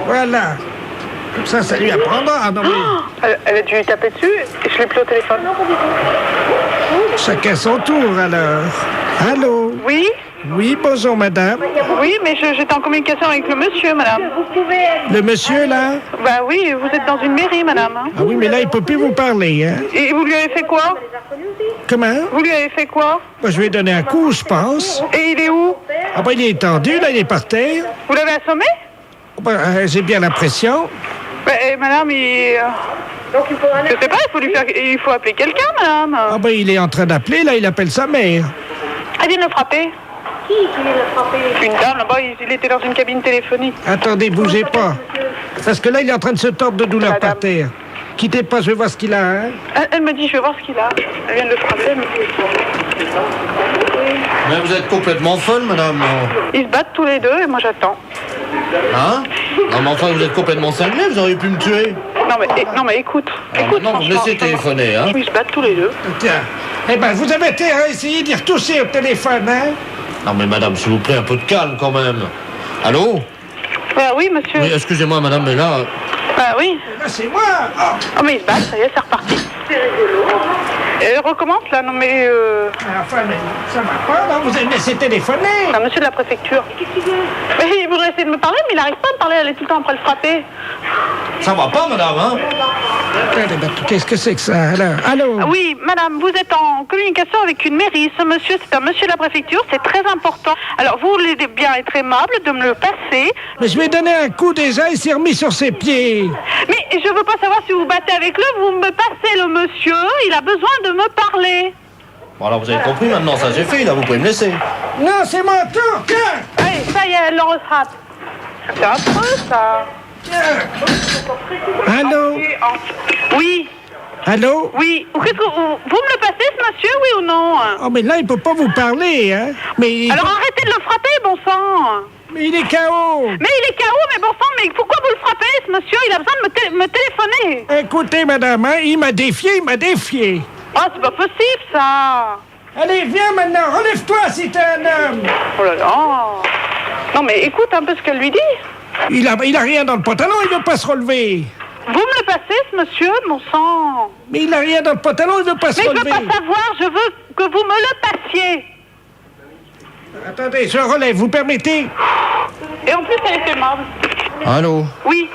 Voilà. Comme ça lui apprendra. Ah, non, mais... Elle a dû taper dessus et je l'ai plus au téléphone. Chacun son tour, alors. Allô? Oui? Oui, bonjour, madame. Oui, mais j'étais en communication avec le monsieur, madame. Le monsieur, là? Bah oui, vous êtes dans une mairie, madame. Hein. Ah oui, mais là, il peut plus vous parler, hein. Et vous lui avez fait quoi? Comment? Vous lui avez fait quoi? Bah, je lui ai donné un coup, je pense. Et il est où? Ah bah, il est tendu, là, il est par terre. Vous l'avez assommé? Bah, j'ai bien l'impression. Bah, madame, je sais pas, il faut appeler quelqu'un, madame. Ah bah, il est en train d'appeler, là, il appelle sa mère. Elle vient de le frapper. Qui vient de le frapper? Une dame, là-bas, il était dans une cabine téléphonique. Attendez, bougez pas. Parce que là, il est en train de se tordre de douleur par terre. Quittez pas, je vais voir ce qu'il a, hein. Elle me dit, je vais voir ce qu'il a. Elle vient de le frapper, elle me dit... Mais vous êtes complètement folle, madame. Ils se battent tous les deux et moi j'attends. Hein? Non, mais enfin, vous êtes complètement cinglé, vous auriez pu me tuer. Non mais écoute. Alors maintenant, vous me laissez téléphoner, hein? Ils se battent tous les deux. Tiens. Eh ben, vous avez intérêt à essayer d'y retoucher au téléphone, hein? Non, mais madame, s'il vous plaît, un peu de calme quand même. Allô? Oui, monsieur. Oui, excusez-moi, madame, mais là... Oui. Là, c'est moi. Oh, mais ils se battent, ça y est, c'est reparti. C'est rigolo. Recommence, là, non mais... Enfin, mais ça va pas, non? Vous avez laissé téléphoner. C'est un monsieur de la préfecture. Mais il voudrait essayer de me parler, mais il n'arrive pas à me parler, elle est tout le temps après le frapper. Ça va pas, madame, hein? Qu'est-ce que c'est que ça, alors? Allô? Oui, madame, vous êtes en communication avec une mairie. Ce monsieur, c'est un monsieur de la préfecture, c'est très important. Alors, vous voulez bien être aimable de me le passer. Mais je lui ai donné un coup déjà, il s'est remis sur ses pieds. Mais je veux pas savoir si vous battez avec lui, vous me passez le monsieur, il a besoin de me parler. Bon, alors vous avez compris maintenant, ça j'ai fait, là, vous pouvez me laisser. Non, c'est mon tour, tiens! Allez, ça y est, elle le rattrape. C'est affreux, ça. Allô? Oui. Allô? Oui. Qu'est-ce que vous me le passez, ce monsieur, oui ou non? Oh, mais là, il peut pas vous parler, hein? Mais alors arrêtez de le frapper, bon sang. Mais il est KO. Mais il est KO, mais bon sang, mais pourquoi vous le frappez, ce monsieur? Il a besoin de me téléphoner. Écoutez, madame, hein, il m'a défié. Oh, c'est pas possible, ça. Allez, viens maintenant, relève-toi si t'es un homme. Oh là là. Non, mais écoute un peu ce qu'elle lui dit. Il a rien dans le pantalon, il veut pas se relever. Vous me le passez, ce monsieur, mon sang? Mais il a rien dans le pantalon, il veut pas se relever. Mais je veux pas savoir, je veux que vous me le passiez. Attendez, je relève, vous permettez? Et en plus, elle est aimable. Allô? Oui.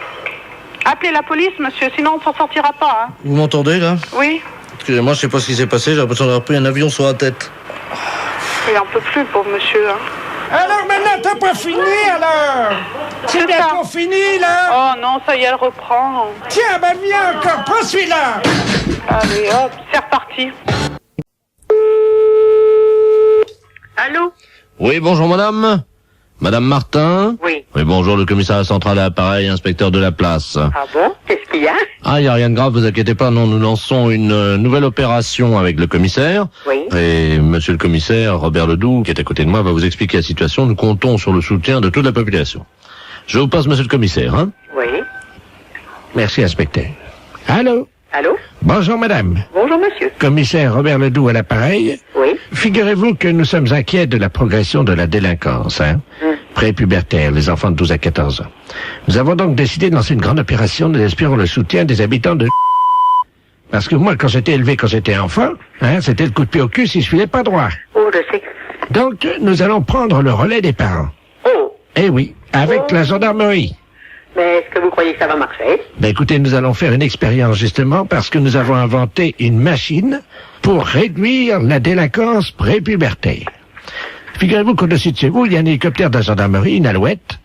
Appelez la police, monsieur, sinon on s'en sortira pas, hein. Vous m'entendez, là? Oui. Excusez-moi, je sais pas ce qui s'est passé, j'ai l'impression d'avoir pris un avion sur la tête. Il en peut plus, pauvre monsieur, hein. Alors maintenant, t'as pas fini, alors? C'est bientôt fini, là? Oh non, ça y est, elle reprend. Tiens, ben viens encore, prends celui-là. Allez, hop, c'est reparti. Allô? Oui, bonjour madame. Madame Martin? Oui. Oui, bonjour, le commissariat central à l'appareil, inspecteur de la place. Ah bon? Qu'est-ce qu'il y a? Ah, il n'y a rien de grave, vous inquiétez pas, non, nous lançons une nouvelle opération avec le commissaire. Oui. Et monsieur le commissaire, Robert Ledoux, qui est à côté de moi, va vous expliquer la situation. Nous comptons sur le soutien de toute la population. Je vous passe monsieur le commissaire, hein? Oui. Merci, inspecteur. Allô? Allô? Bonjour, madame. Bonjour, monsieur. Commissaire Robert Ledoux à l'appareil. Oui. Figurez-vous que nous sommes inquiets de la progression de la délinquance, hein? Prépubertaire, les enfants de 12 à 14 ans. Nous avons donc décidé de lancer une grande opération. Nous espérons le soutien des habitants de... Parce que moi, quand j'étais élevé, quand j'étais enfant, hein, c'était le coup de pied au cul si je filais pas droit. Oh, je sais. Donc, nous allons prendre le relais des parents. Oh. Eh oui, avec la gendarmerie. Mais est-ce que vous croyez que ça va marcher? Ben écoutez, nous allons faire une expérience justement parce que nous avons inventé une machine pour réduire la délinquance prépubertaire. Figurez-vous qu'au-dessus de chez vous, il y a un hélicoptère de la gendarmerie, une alouette,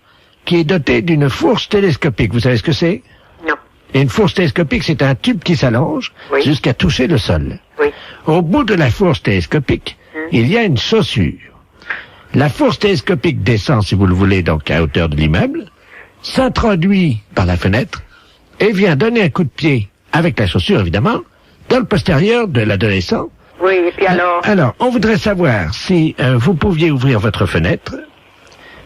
qui est doté d'une fourche télescopique. Vous savez ce que c'est? Non. Et une fourche télescopique, c'est un tube qui s'allonge jusqu'à toucher le sol. Oui. Au bout de la fourche télescopique, il y a une chaussure. La fourche télescopique descend, si vous le voulez, donc à hauteur de l'immeuble, s'introduit par la fenêtre et vient donner un coup de pied, avec la chaussure évidemment, dans le postérieur de l'adolescent. Oui, et puis alors? Alors, on voudrait savoir si vous pouviez ouvrir votre fenêtre.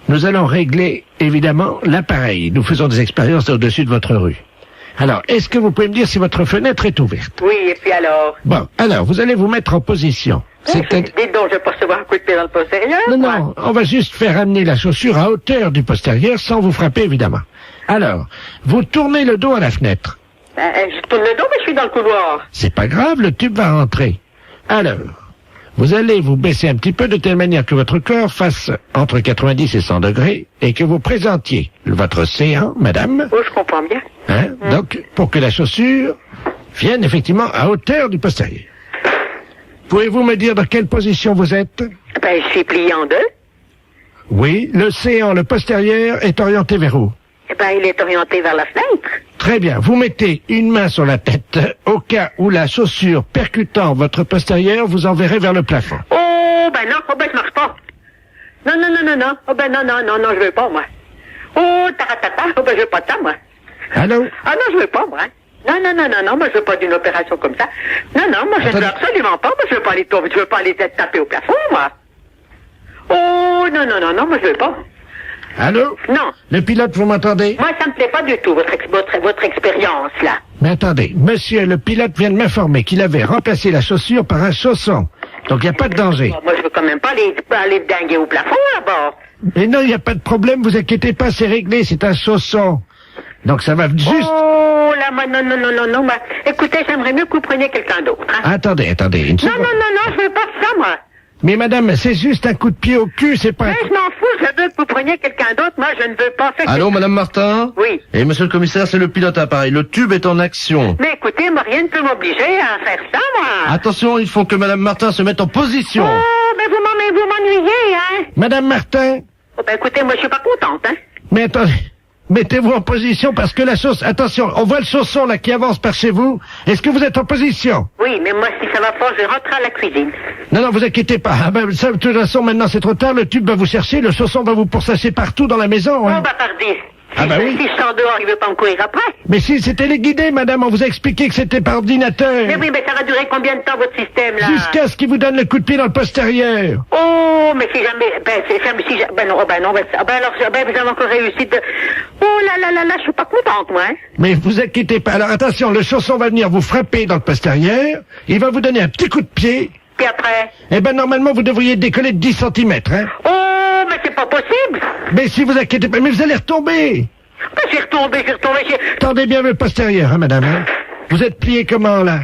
Nous allons régler, évidemment, l'appareil. Nous faisons des expériences au-dessus de votre rue. Alors, est-ce que vous pouvez me dire si votre fenêtre est ouverte? Oui, et puis alors? Bon, alors, vous allez vous mettre en position. Dites donc, je vais pas recevoir un coup de pied dans le postérieur? Non, on va juste faire amener la chaussure à hauteur du postérieur sans vous frapper, évidemment. Alors, vous tournez le dos à la fenêtre. Je tourne le dos, mais je suis dans le couloir. C'est pas grave, le tube va rentrer. Alors, vous allez vous baisser un petit peu de telle manière que votre corps fasse entre 90 et 100 degrés et que vous présentiez votre séant, madame. Oh, je comprends bien. Hein? Donc, pour que la chaussure vienne effectivement à hauteur du postérieur. Pouvez-vous me dire dans quelle position vous êtes? Ben, je suis plié en deux. Oui, le séant, le postérieur, est orienté vers où? Eh ben, il est orienté vers la fenêtre. Très bien. Vous mettez une main sur la tête au cas où la chaussure percutant votre postérieur vous enverrait vers le plafond. Oh, ben non, je marche pas. Non. Oh, ben non, je veux pas, moi. Oh, taratata, oh, ben je veux pas de ça, moi. Allô? Ah non, je veux pas, moi. Non, moi je veux pas d'une opération comme ça. Non, moi je ne veux absolument pas. Moi je veux pas aller tomber, je veux pas aller taper au plafond, moi. Oh, non, moi je veux pas. Allô? Non. Le pilote, vous m'entendez? Moi ça me plaît pas du tout, votre expérience, là. Mais attendez, monsieur, le pilote vient de m'informer qu'il avait remplacé la chaussure par un chausson. Donc il n'y a pas de danger. Moi je veux quand même pas aller dinguer au plafond, là-bas. Mais non, il n'y a pas de problème, vous inquiétez pas, c'est réglé, c'est un chausson. Donc ça va juste... Oh là, moi, non, moi. Écoutez, j'aimerais mieux que vous preniez quelqu'un d'autre. Hein. Attendez, une seconde. Non, je veux pas ça, moi. Mais madame, c'est juste un coup de pied au cul, c'est pas... Mais je m'en fous, je veux que vous preniez quelqu'un d'autre, moi je ne veux pas faire... Allô, madame Martin? Oui. Et monsieur le commissaire, c'est le pilote à appareil. Le tube est en action. Mais écoutez, moi, rien ne peut m'obliger à faire ça, moi. Attention, il faut que madame Martin se mette en position. Oh, mais vous m'ennuyez, hein. Madame Martin? Oh, ben écoutez, moi je suis pas contente, hein. Mais attendez... Mettez-vous en position parce que la sauce... Attention, on voit le chausson là qui avance par chez vous. Est-ce que vous êtes en position? Oui, mais moi si ça va pas, je rentre à la cuisine. Non, vous inquiétez pas. Ah ben, ça, de toute façon, maintenant c'est trop tard. Le tube va vous chercher, le chausson va vous pourchasser partout dans la maison. Hein. Oh, bah pardon. Ah bah oui. Si je sors dehors, il veut pas me courir après. Mais si, c'était les guidés, madame. On vous a expliqué que c'était par ordinateur. Mais oui, mais ça va durer combien de temps, votre système, là? Jusqu'à ce qu'il vous donne le coup de pied dans le postérieur. Oh, mais si jamais... alors, vous avez encore réussi de... Oh là, je suis pas contente, moi, hein. Mais vous inquiétez pas. Alors, attention, le chausson va venir vous frapper dans le postérieur. Il va vous donner un petit coup de pied. Puis après? Eh ben, normalement, vous devriez décoller de 10 cm, hein. Oh, mais c'est pas possible. Mais si vous inquiétez pas, mais vous allez retomber. Ben, j'ai retombé. Tendez bien le postérieur, hein, madame. Hein. Vous êtes plié comment, là?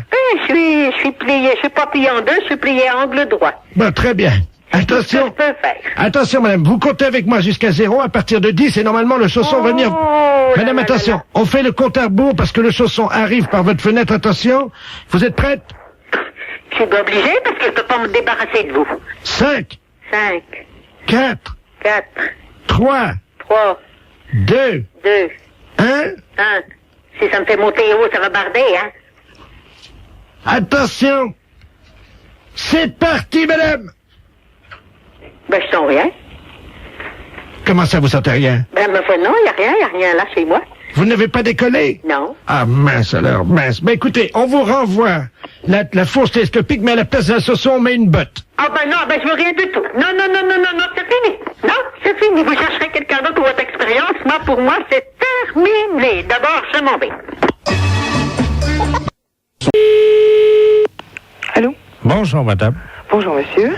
Je suis plié. Je suis pas plié en deux, je suis plié à angle droit. Bon, très bien. Attention. Je peux faire. Attention, madame. Vous comptez avec moi jusqu'à 0. À partir de 10, et normalement, le chausson va venir... Madame, attention. On fait le compte à rebours parce que le chausson arrive par votre fenêtre. Attention. Vous êtes prête? Je suis obligé parce que je peux pas me débarrasser de vous. 5. 4. 3. 2. 1. Si ça me fait monter haut, ça va barder, hein. Attention. C'est parti, madame. Ben, je sens rien. Comment ça, vous sentez rien? Ben, non, y a rien là chez moi. Vous n'avez pas décollé? Non. Ah, mince alors, mince. Ben écoutez, on vous renvoie la fourche télescopique, mais à la place d'un chausson, on met une botte. Ah ben non, je veux rien du tout. Non, c'est fini. Non, c'est fini. Vous chercherez quelqu'un d'autre pour votre expérience. Moi, pour moi, c'est terminé. D'abord, je m'en vais. Allô? Bonjour, madame. Bonjour, monsieur.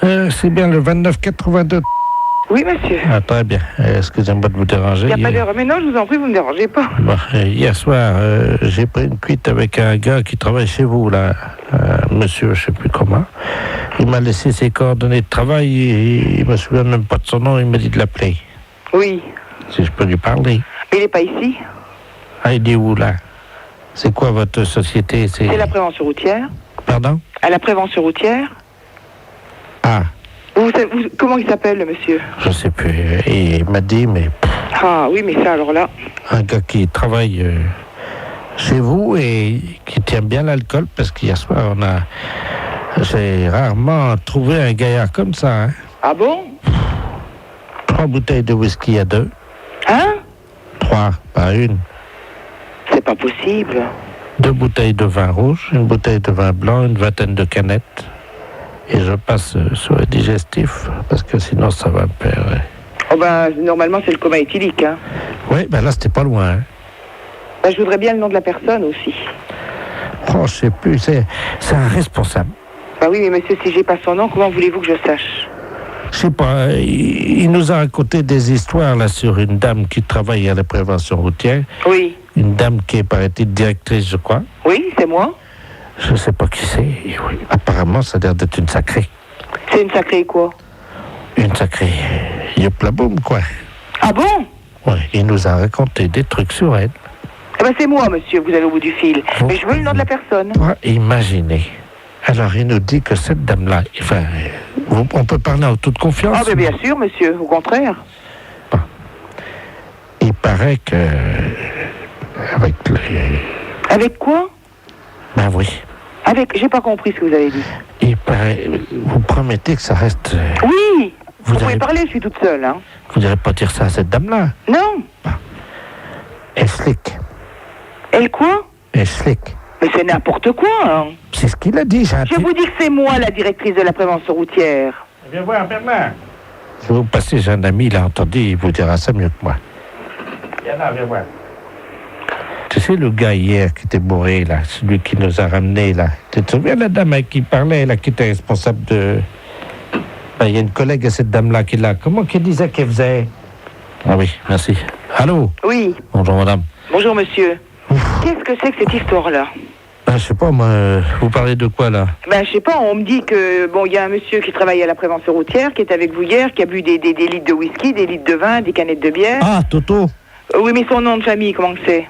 C'est bien le 2982. Oui, monsieur. Ah, très bien. Excusez-moi de vous déranger. Il n'y a pas d'erreur. Mais non, je vous en prie, vous ne me dérangez pas. Bon, hier soir, j'ai pris une cuite avec un gars qui travaille chez vous, là. Monsieur, je sais plus comment. Il m'a laissé ses coordonnées de travail et il me souvient même pas de son nom. Il m'a dit de l'appeler. Oui. Si je peux lui parler. Il n'est pas ici. Ah, il est où, là? C'est quoi votre société? C'est la prévention routière. Pardon? À la prévention routière. Ah. Comment il s'appelle, le monsieur? Je sais plus. Il m'a dit, mais... Ah oui, mais ça, alors là... Un gars qui travaille chez vous et qui tient bien l'alcool, parce qu'hier soir, j'ai rarement trouvé un gaillard comme ça, hein. Ah bon? 3 bouteilles de whisky à 2. Hein? 3, pas une. C'est pas possible. 2 bouteilles de vin rouge, une bouteille de vin blanc, une vingtaine de canettes. Et je passe sur le digestif, parce que sinon ça va me perdre. Oh ben, normalement c'est le coma éthylique, hein. Oui, ben là c'était pas loin, hein. Ben, je voudrais bien le nom de la personne aussi. Oh, je sais plus, c'est un responsable. Ben oui, mais monsieur, si j'ai pas son nom, comment voulez-vous que je sache? Je sais pas, il nous a raconté des histoires là sur une dame qui travaille à la prévention routière. Oui. Une dame qui est, paraît-il, directrice, je crois. Oui, c'est moi. Je sais pas qui c'est. Oui. Apparemment, ça a l'air d'être une sacrée. C'est une sacrée quoi? Une sacrée yop-la-boum, quoi. Ah bon? Ouais, il nous a raconté des trucs sur elle. Eh ben c'est moi, monsieur, vous allez au bout du fil. Mais je veux le nom de la personne. Imaginez. Alors, il nous dit que cette dame-là... Enfin, on peut parler en toute confiance. Ah ben bien sûr, monsieur, au contraire. Bon. Il paraît que... Avec quoi? Ben oui. J'ai pas compris ce que vous avez dit. Il paraît... Vous promettez que ça reste... Oui. Vous pouvez parler, je suis toute seule, hein. Vous n'irez pas dire ça à cette dame-là? Non. Elle slick. Elle quoi? Et slick. Mais c'est n'importe quoi, hein. C'est ce qu'il a dit, Je vous dis que c'est moi, la directrice de la prévention routière. Viens voir, Bernard. Je vais vous passer, j'ai un ami, il a entendu, il vous dira ça mieux que moi. Viens là, viens voir. Tu sais, le gars hier qui était bourré, là, celui qui nous a ramenés, là. Tu te souviens, la dame avec qui parlait, là, qui était responsable de... Ben, il y a une collègue à cette dame-là qui est là. Comment qu'elle disait qu'elle faisait? Ah oui, merci. Allô? Oui. Bonjour, madame. Bonjour, monsieur. Qu'est-ce que c'est que cette histoire-là? Ben, je sais pas, moi, vous parlez de quoi, là? Ben, je sais pas, on me dit que, bon, il y a un monsieur qui travaille à la prévention routière, qui est avec vous hier, qui a bu des litres de whisky, des litres de vin, des canettes de bière. Ah, Toto. Oui, mais son nom de famille, comment que c'est?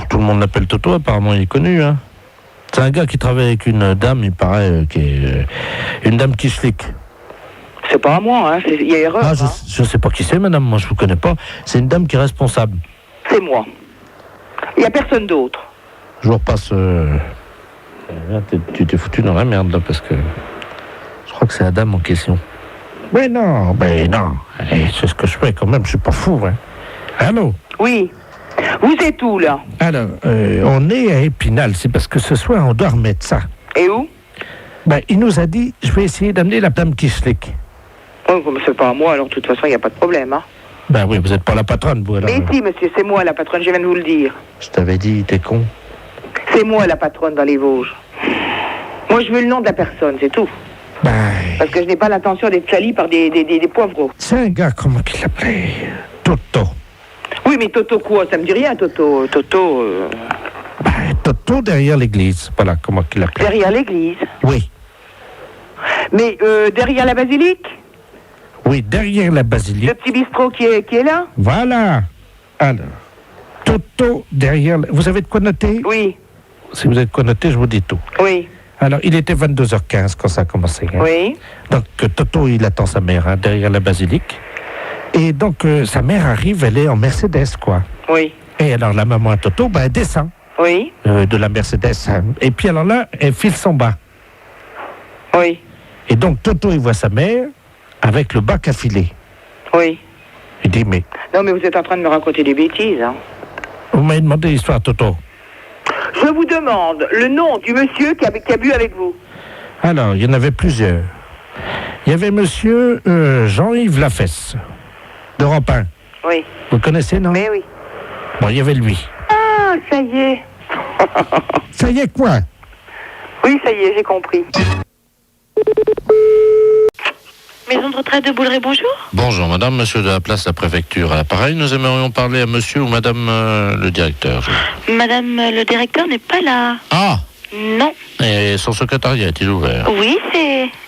Tout le monde l'appelle Toto, apparemment, il est connu, hein. C'est un gars qui travaille avec une dame, il paraît, qui est une dame qui slick. C'est pas à moi, hein, il y a erreur. Ah, je sais pas qui c'est, madame, moi, je vous connais pas. C'est une dame qui est responsable. C'est moi. Il y a personne d'autre. Je vous repasse... Tu t'es foutu dans la merde, là, parce que... Je crois que c'est la dame en question. Mais non. C'est ce que je fais, quand même, je suis pas fou, hein. Allô? Oui. Vous êtes où, là? Alors, on est à Épinal, c'est parce que ce soir, on doit remettre ça. Et où? Ben, il nous a dit, je vais essayer d'amener la dame qui slick. Oh, mais c'est pas à moi, alors, de toute façon, il n'y a pas de problème, hein. Ben oui, vous n'êtes pas la patronne, vous, alors. Mais si, monsieur, c'est moi, la patronne, je viens de vous le dire. Je t'avais dit, t'es con. C'est moi, la patronne, dans les Vosges. Moi, je veux le nom de la personne, c'est tout. Ben... Parce que je n'ai pas l'intention d'être sali par des poivreaux. C'est un gars, comment qu'il l'appelait? Toto. Oui, mais Toto quoi? Ça me dit rien, Toto. Ben, Toto derrière l'église. Voilà, comment qu'il l'appelait. Derrière l'église? Oui. Mais derrière la basilique? Oui, derrière la basilique. Le petit bistrot qui est là? Voilà. Alors, Toto derrière... Vous avez de quoi noter? Oui. Si vous avez de quoi noter, je vous dis tout. Oui. Alors, il était 22h15 quand ça a commencé. Hein. Oui. Donc, Toto, il attend sa mère hein, derrière la basilique. Et donc, sa mère arrive, elle est en Mercedes, quoi. Oui. Et alors, la maman à Toto, ben, elle descend. Oui. De la Mercedes. Hein. Et puis, alors là, elle file son bas. Oui. Et donc, Toto, il voit sa mère avec le bac à filer. Oui. Il dit, mais... Non, mais vous êtes en train de me raconter des bêtises, hein. Vous m'avez demandé l'histoire, Toto. Je vous demande le nom du monsieur qui a bu avec vous. Alors, il y en avait plusieurs. Il y avait monsieur Jean-Yves Lafesse, d'Europe 1. Oui. Vous le connaissez, non? Mais oui. Bon, il y avait lui. Ah, ça y est. Ça y est quoi? Oui, ça y est, j'ai compris. Maison de retraite de Bouleret, bonjour. Bonjour, madame, monsieur de la place, la préfecture à l'appareil. Nous aimerions parler à monsieur ou madame le directeur. Madame le directeur n'est pas là. Ah! Non. Et son secrétariat est-il ouvert? Oui,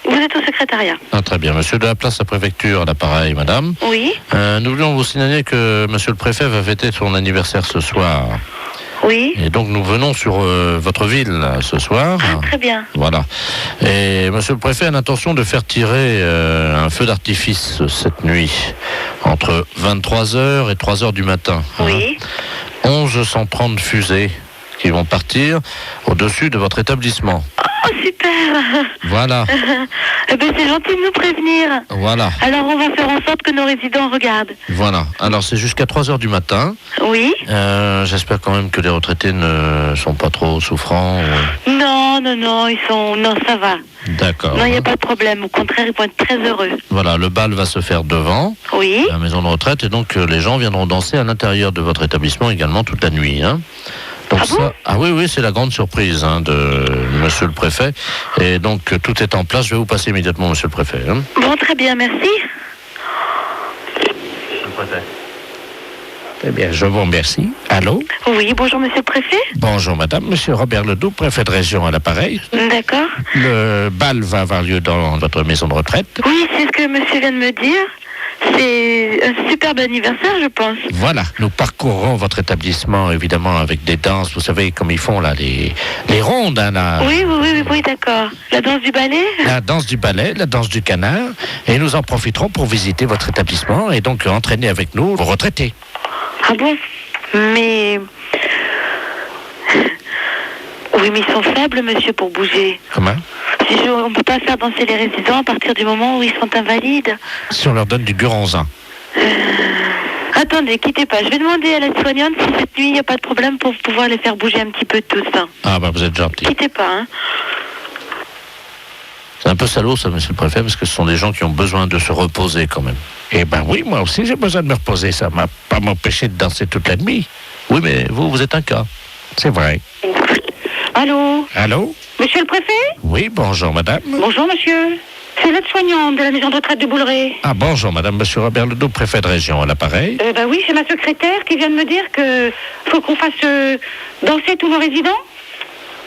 vous êtes au secrétariat. Ah, très bien. Monsieur de la place, la préfecture à l'appareil, madame. Oui. Nous voulions vous signaler que monsieur le préfet va fêter son anniversaire ce soir. Oui. Et donc nous venons sur votre ville là, ce soir. Ah, très bien. Voilà. Et monsieur le préfet a l'intention de faire tirer un feu d'artifice cette nuit, entre 23h et 3h du matin. Oui. 1130 fusées qui vont partir au-dessus de votre établissement. Oh, super. Voilà. Eh ben, c'est gentil de nous prévenir. Voilà. Alors, on va faire en sorte que nos résidents regardent. Voilà. Alors, c'est jusqu'à 3h du matin. Oui. J'espère quand même que les retraités ne sont pas trop souffrants. Non, ils sont... Non, ça va. D'accord. Non, il n'y a pas de problème. Au contraire, ils vont être très heureux. Voilà, le bal va se faire devant oui. la maison de retraite et donc les gens viendront danser à l'intérieur de votre établissement également toute la nuit. Hein. Donc oui, c'est la grande surprise de monsieur le préfet. Et donc tout est en place. Je vais vous passer immédiatement monsieur le préfet. Hein. Bon, très bien, merci. Monsieur le préfet. Eh bien, je vous remercie. Allô? Oui, bonjour monsieur le préfet. Bonjour madame, monsieur Robert Ledoux, préfet de région à l'appareil. D'accord. Le bal va avoir lieu dans votre maison de retraite. Oui, c'est ce que monsieur vient de me dire. C'est un superbe anniversaire, je pense. Voilà, nous parcourrons votre établissement, évidemment, avec des danses. Vous savez comme ils font, là, les rondes, hein, là. Oui, d'accord. La danse du ballet? La danse du ballet, la danse du canard. Et nous en profiterons pour visiter votre établissement et donc entraîner avec nous vos retraités. Ah bon? Mais... Oui, mais ils sont faibles, monsieur, pour bouger. Comment? On ne peut pas faire danser les résidents à partir du moment où ils sont invalides. Si on leur donne du Guronzin. Ah Attendez, quittez pas. Je vais demander à la soignante si cette nuit il n'y a pas de problème pour pouvoir les faire bouger un petit peu tous. Hein. Ah bah vous êtes gentil. Quittez pas, hein. C'est un peu salaud ça, monsieur le préfet, parce que ce sont des gens qui ont besoin de se reposer quand même. Eh ben oui, moi aussi j'ai besoin de me reposer, ça m'a pas m'empêché de danser toute la nuit. Oui, mais vous êtes un cas. C'est vrai. Allô? Allô? Monsieur le préfet? Oui, bonjour madame. Bonjour monsieur. C'est l'aide-soignante de la maison de retraite de Bouleray. Ah bonjour madame, monsieur Robert Ledoux, préfet de région, à l'appareil. Ben oui, c'est ma secrétaire qui vient de me dire que faut qu'on fasse danser tous nos résidents.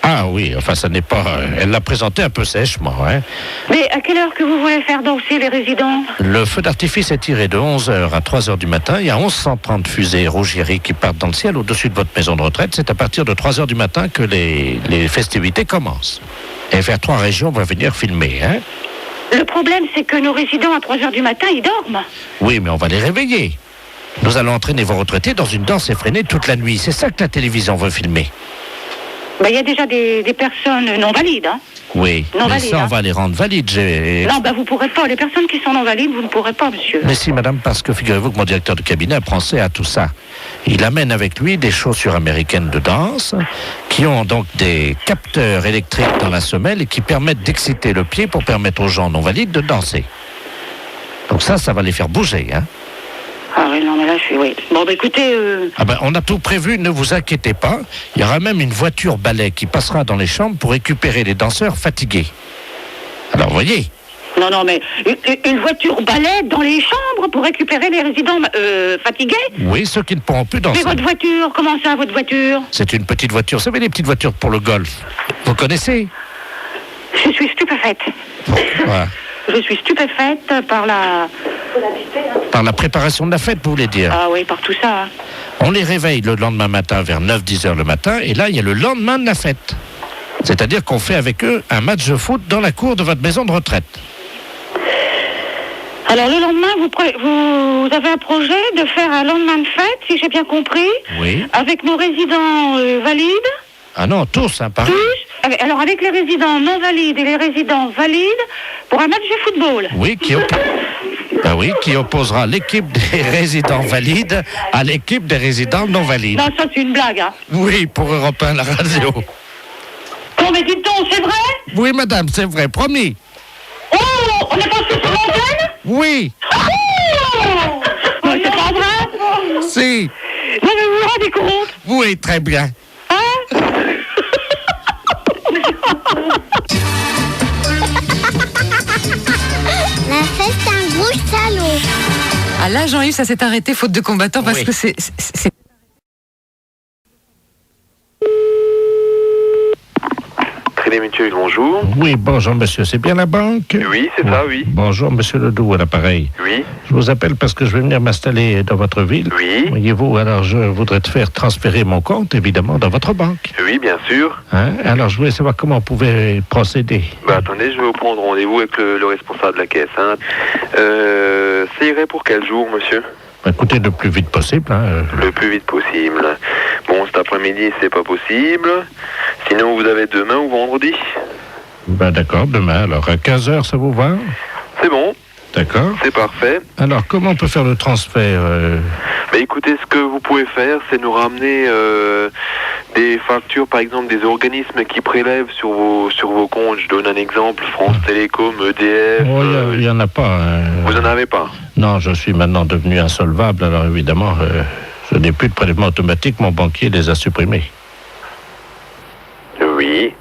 Ah oui, enfin ça n'est pas... elle l'a présenté un peu sèchement, hein. Mais à quelle heure que vous voulez faire danser les résidents? Le feu d'artifice est tiré de 11h à 3h du matin. Il y a 1130 fusées Rougieri qui partent dans le ciel au-dessus de votre maison de retraite. C'est à partir de 3h du matin que les festivités commencent. Et vers 3 régions vont venir filmer, hein. Le problème, c'est que nos résidents, à 3h du matin, ils dorment. Oui, mais on va les réveiller. Nous allons entraîner vos retraités dans une danse effrénée toute la nuit. C'est ça que la télévision veut filmer. Ben, il y a déjà des personnes non valides, hein. Oui, Non mais valides, ça, on hein. va les rendre valides. Non, ben vous pourrez pas. Les personnes qui sont non valides, vous ne pourrez pas, monsieur. Mais si, madame, parce que figurez-vous que mon directeur de cabinet a pensé à tout ça. Il amène avec lui des chaussures américaines de danse qui ont donc des capteurs électriques dans la semelle et qui permettent d'exciter le pied pour permettre aux gens non valides de danser. Donc ça va les faire bouger, hein. Ah oui, non, mais là, je suis... Oui. Bon, ben écoutez... Ah ben, on a tout prévu, ne vous inquiétez pas. Il y aura même une voiture balai qui passera dans les chambres pour récupérer les danseurs fatigués. Alors, voyez. Non, mais une voiture balai dans les chambres pour récupérer les résidents fatigués? Oui, ceux qui ne pourront plus danser. Mais votre voiture, comment ça, votre voiture? C'est une petite voiture. Vous savez, les petites voitures pour le golf. Vous connaissez? Je suis stupéfaite. Voilà. Je suis stupéfaite par la... Par la préparation de la fête, vous voulez dire? Ah oui, par tout ça. Hein. On les réveille le lendemain matin vers 9-10 heures le matin, et là, il y a le lendemain de la fête. C'est-à-dire qu'on fait avec eux un match de foot dans la cour de votre maison de retraite. Alors, le lendemain, vous avez un projet de faire un lendemain de fête, si j'ai bien compris? Oui. Avec nos résidents valides? Ah non, tous, hein, pareil. Tous? Alors, avec les résidents non valides et les résidents valides, pour un match de football? Oui, qui opposera l'équipe des résidents valides à l'équipe des résidents non valides. Non, ça, c'est une blague, hein. Oui, pour Europe 1, la radio. Oh, mais dites donc, c'est vrai? Oui, madame, c'est vrai, promis. Oh, on est passé sur l'antenne? Oui. Oh, mais c'est pas vrai? Si. Non, mais vous vous rendez compte? Oui, très bien. Hein? La fête, c'est un gros salaud. Ah là, Jean-Yves, ça s'est arrêté faute de combattants parce que c'est... Crédit Mutuel, bonjour. Oui, bonjour monsieur, c'est bien la banque? Oui, c'est ça, oui. Bonjour monsieur Ledoux à l'appareil. Oui. Je vous appelle parce que je vais venir m'installer dans votre ville. Oui. Voyez-vous, alors je voudrais te faire transférer mon compte, évidemment, dans votre banque. Oui, bien sûr. Hein? Alors je voulais savoir comment on pouvait procéder. Bah attendez, je vais vous prendre rendez-vous avec le responsable de la caisse. Hein. Ça irait pour quel jour, monsieur? Écoutez, le plus vite possible. Hein. Le plus vite possible. Bon, cet après-midi, c'est pas possible. Sinon, vous avez demain ou vendredi? Ben d'accord, demain. Alors, à 15h, ça vous va? C'est bon. D'accord. C'est parfait. Alors, comment on peut faire le transfert Bah écoutez, ce que vous pouvez faire, c'est nous ramener des factures, par exemple, des organismes qui prélèvent sur vos comptes. Je donne un exemple, France Télécom, EDF... Oh, il n'y en a pas. Vous n'en avez pas? Non, je suis maintenant devenu insolvable, alors évidemment, je n'ai plus de prélèvement automatique, mon banquier les a supprimés. Oui.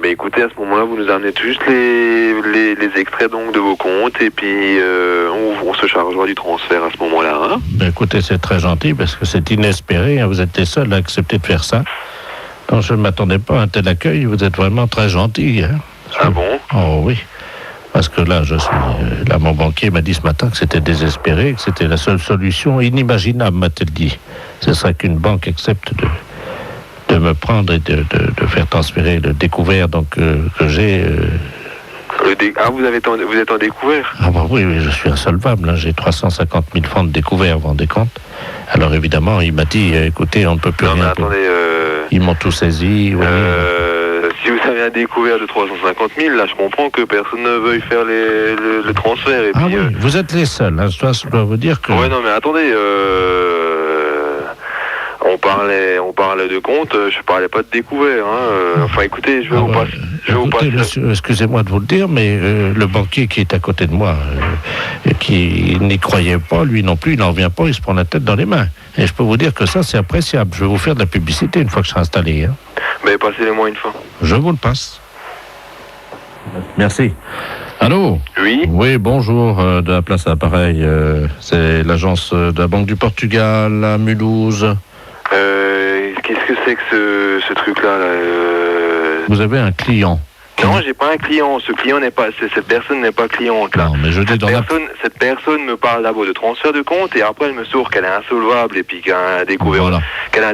Mais écoutez, à ce moment-là, vous nous amenez juste les extraits donc de vos comptes et puis on se chargera du transfert à ce moment-là. Hein. Ben écoutez, c'est très gentil parce que c'est inespéré. Hein, vous êtes les seuls à accepter de faire ça. Quand je ne m'attendais pas à un tel accueil, vous êtes vraiment très gentil. Hein. Ah bon? Oh oui. Parce que là, là, mon banquier m'a dit ce matin que c'était désespéré, que c'était la seule solution inimaginable, m'a-t-il dit. Ce serait qu'une banque accepte de me prendre et de faire transférer le découvert donc, que j'ai. Ah, vous êtes en découvert? Ah bah oui, je suis insolvable. Hein. J'ai 350 000 francs de découvert, vous vous rendez compte? Alors évidemment, il m'a dit, écoutez, on ne peut plus rien. Non, mais attendez... Ils m'ont tout saisi. Oui. Si vous avez un découvert de 350 000, là je comprends que personne ne veuille faire le transfert. Et Ah puis, oui, vous êtes les seuls, hein. Ça, je dois vous dire que... Ouais, non mais attendez, on parlait de compte, je parlais pas de découvert. Hein. Enfin écoutez, je vais vous passer. Écoutez, monsieur, excusez-moi de vous le dire, mais le banquier qui est à côté de moi, qui n'y croyait pas, lui non plus, il n'en revient pas, il se prend la tête dans les mains. Et je peux vous dire que ça, c'est appréciable. Je vais vous faire de la publicité une fois que je serai installé. Hein. Mais passez-les-moi une fois. Je vous le passe. Merci. Allô? Oui. Oui, bonjour, de la place à l'appareil. C'est l'agence de la Banque du Portugal à Mulhouse. Qu'est-ce que c'est que ce truc-là là, Vous avez un client. Non, j'ai pas un client. Ce client n'est pas, cette personne n'est pas cliente là. Non, mais je dis cette personne me parle d'abord de transfert de compte et après elle me sort qu'elle est insolvable et puis qu'elle a un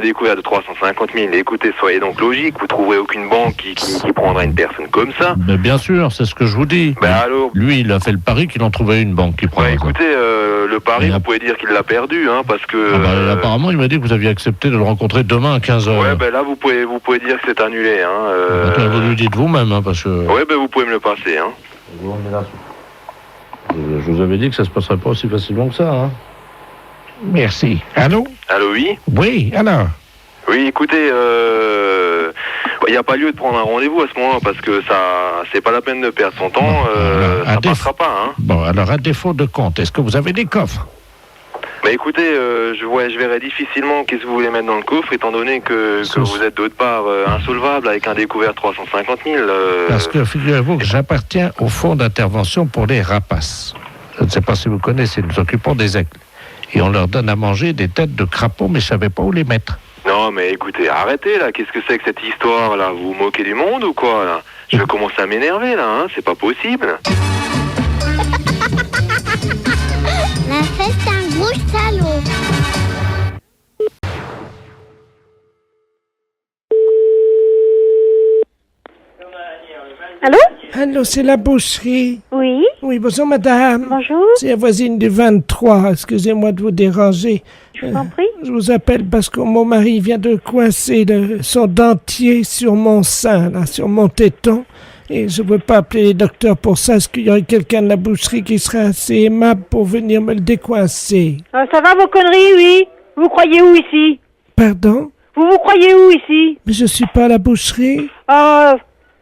découvert de 350 000. Écoutez, soyez donc logique. Vous trouverez aucune banque qui prendra une personne comme ça. Mais bien sûr, c'est ce que je vous dis. Ben alors. Lui, il a fait le pari qu'il en trouvait une banque qui prendrait. Écoutez, le pari, vous pouvez dire qu'il l'a perdu, hein, parce que. Apparemment, il m'a dit que vous aviez accepté de le rencontrer demain à 15h. Ouais, ben là, vous pouvez dire que c'est annulé, hein. Vous lui dites vous-même, hein, parce que. Ouais, ben vous pouvez me le passer, hein. Je vous avais dit que ça se passerait pas aussi facilement que ça, hein. Merci. Allô? Allô, oui? Oui, alors? Oui, écoutez, il n'y a pas lieu de prendre un rendez-vous à ce moment-là, parce que ça, c'est pas la peine de perdre son temps, ça passera pas, hein. Bon, alors, à défaut de compte, est-ce que vous avez des coffres? Bah écoutez, je verrai difficilement qu'est-ce que vous voulez mettre dans le coffre, étant donné que vous êtes d'autre part insolvable avec un découvert 350 000. Parce que figurez-vous que j'appartiens au fonds d'intervention pour les rapaces. Je ne sais pas si vous connaissez, nous occupons des aigles. Et on leur donne à manger des têtes de crapauds, mais je ne savais pas où les mettre. Non, mais écoutez, arrêtez là, qu'est-ce que c'est que cette histoire là? Vous vous moquez du monde ou quoi là? Je vais commencer à m'énerver là, hein, c'est pas possible. La fête, c'est un gros salaud. Allô? Allô, c'est la boucherie. Oui. Oui, bonjour madame. Bonjour. C'est la voisine du 23. Excusez-moi de vous déranger. Je vous en prie. Je vous appelle parce que mon mari vient de coincer son dentier sur mon sein, là, sur mon téton. Et je ne veux pas appeler les docteurs pour ça. Est-ce qu'il y aurait quelqu'un de la boucherie qui serait assez aimable pour venir me le décoincer? Ça va vos conneries, oui? Vous croyez où ici? Pardon? Vous croyez où ici? Mais je suis pas à la boucherie.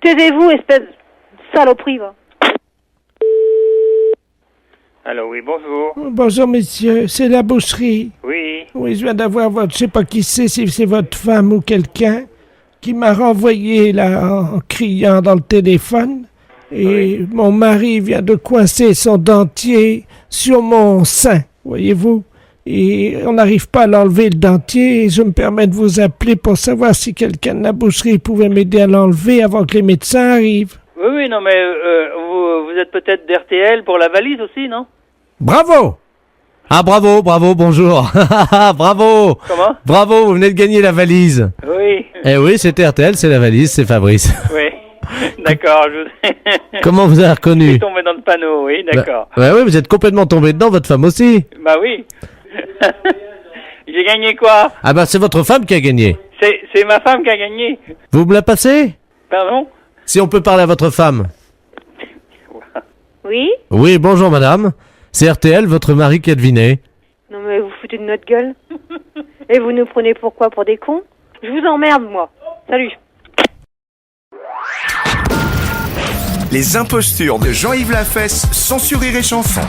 Taisez-vous, espèce de saloperie, va. Allô, oui, bonjour. Bonjour, messieurs. C'est la boucherie. Oui. Oui, je viens d'avoir votre... Je sais pas qui c'est, si c'est votre femme ou quelqu'un qui m'a renvoyé, là, en criant dans le téléphone. Et mon mari vient de coincer son dentier sur mon sein, voyez-vous. Et on n'arrive pas à l'enlever, le dentier, et je me permets de vous appeler pour savoir si quelqu'un de la boucherie pouvait m'aider à l'enlever avant que les médecins arrivent. Oui, non, mais vous êtes peut-être d'RTL pour la valise aussi, non? Bravo! Ah, bravo, bonjour. Bravo! Comment? Bravo, vous venez de gagner la valise. Oui. Eh oui, c'est RTL, c'est la valise, c'est Fabrice. Oui. D'accord, Comment vous avez reconnu? Je suis tombé dans le panneau, oui, d'accord. Bah oui, vous êtes complètement tombé dedans, votre femme aussi. Bah oui. J'ai gagné quoi? Ah bah c'est votre femme qui a gagné. C'est ma femme qui a gagné. Vous me la passez? Pardon? Si on peut parler à votre femme. Oui? Oui, bonjour madame. C'est RTL, votre mari qui a deviné. Non mais vous foutez de notre gueule. Et vous nous prenez pour quoi? Pour des cons? Je vous emmerde, moi. Salut. Les impostures de Jean-Yves Lafesse, sans Rire et Chanson.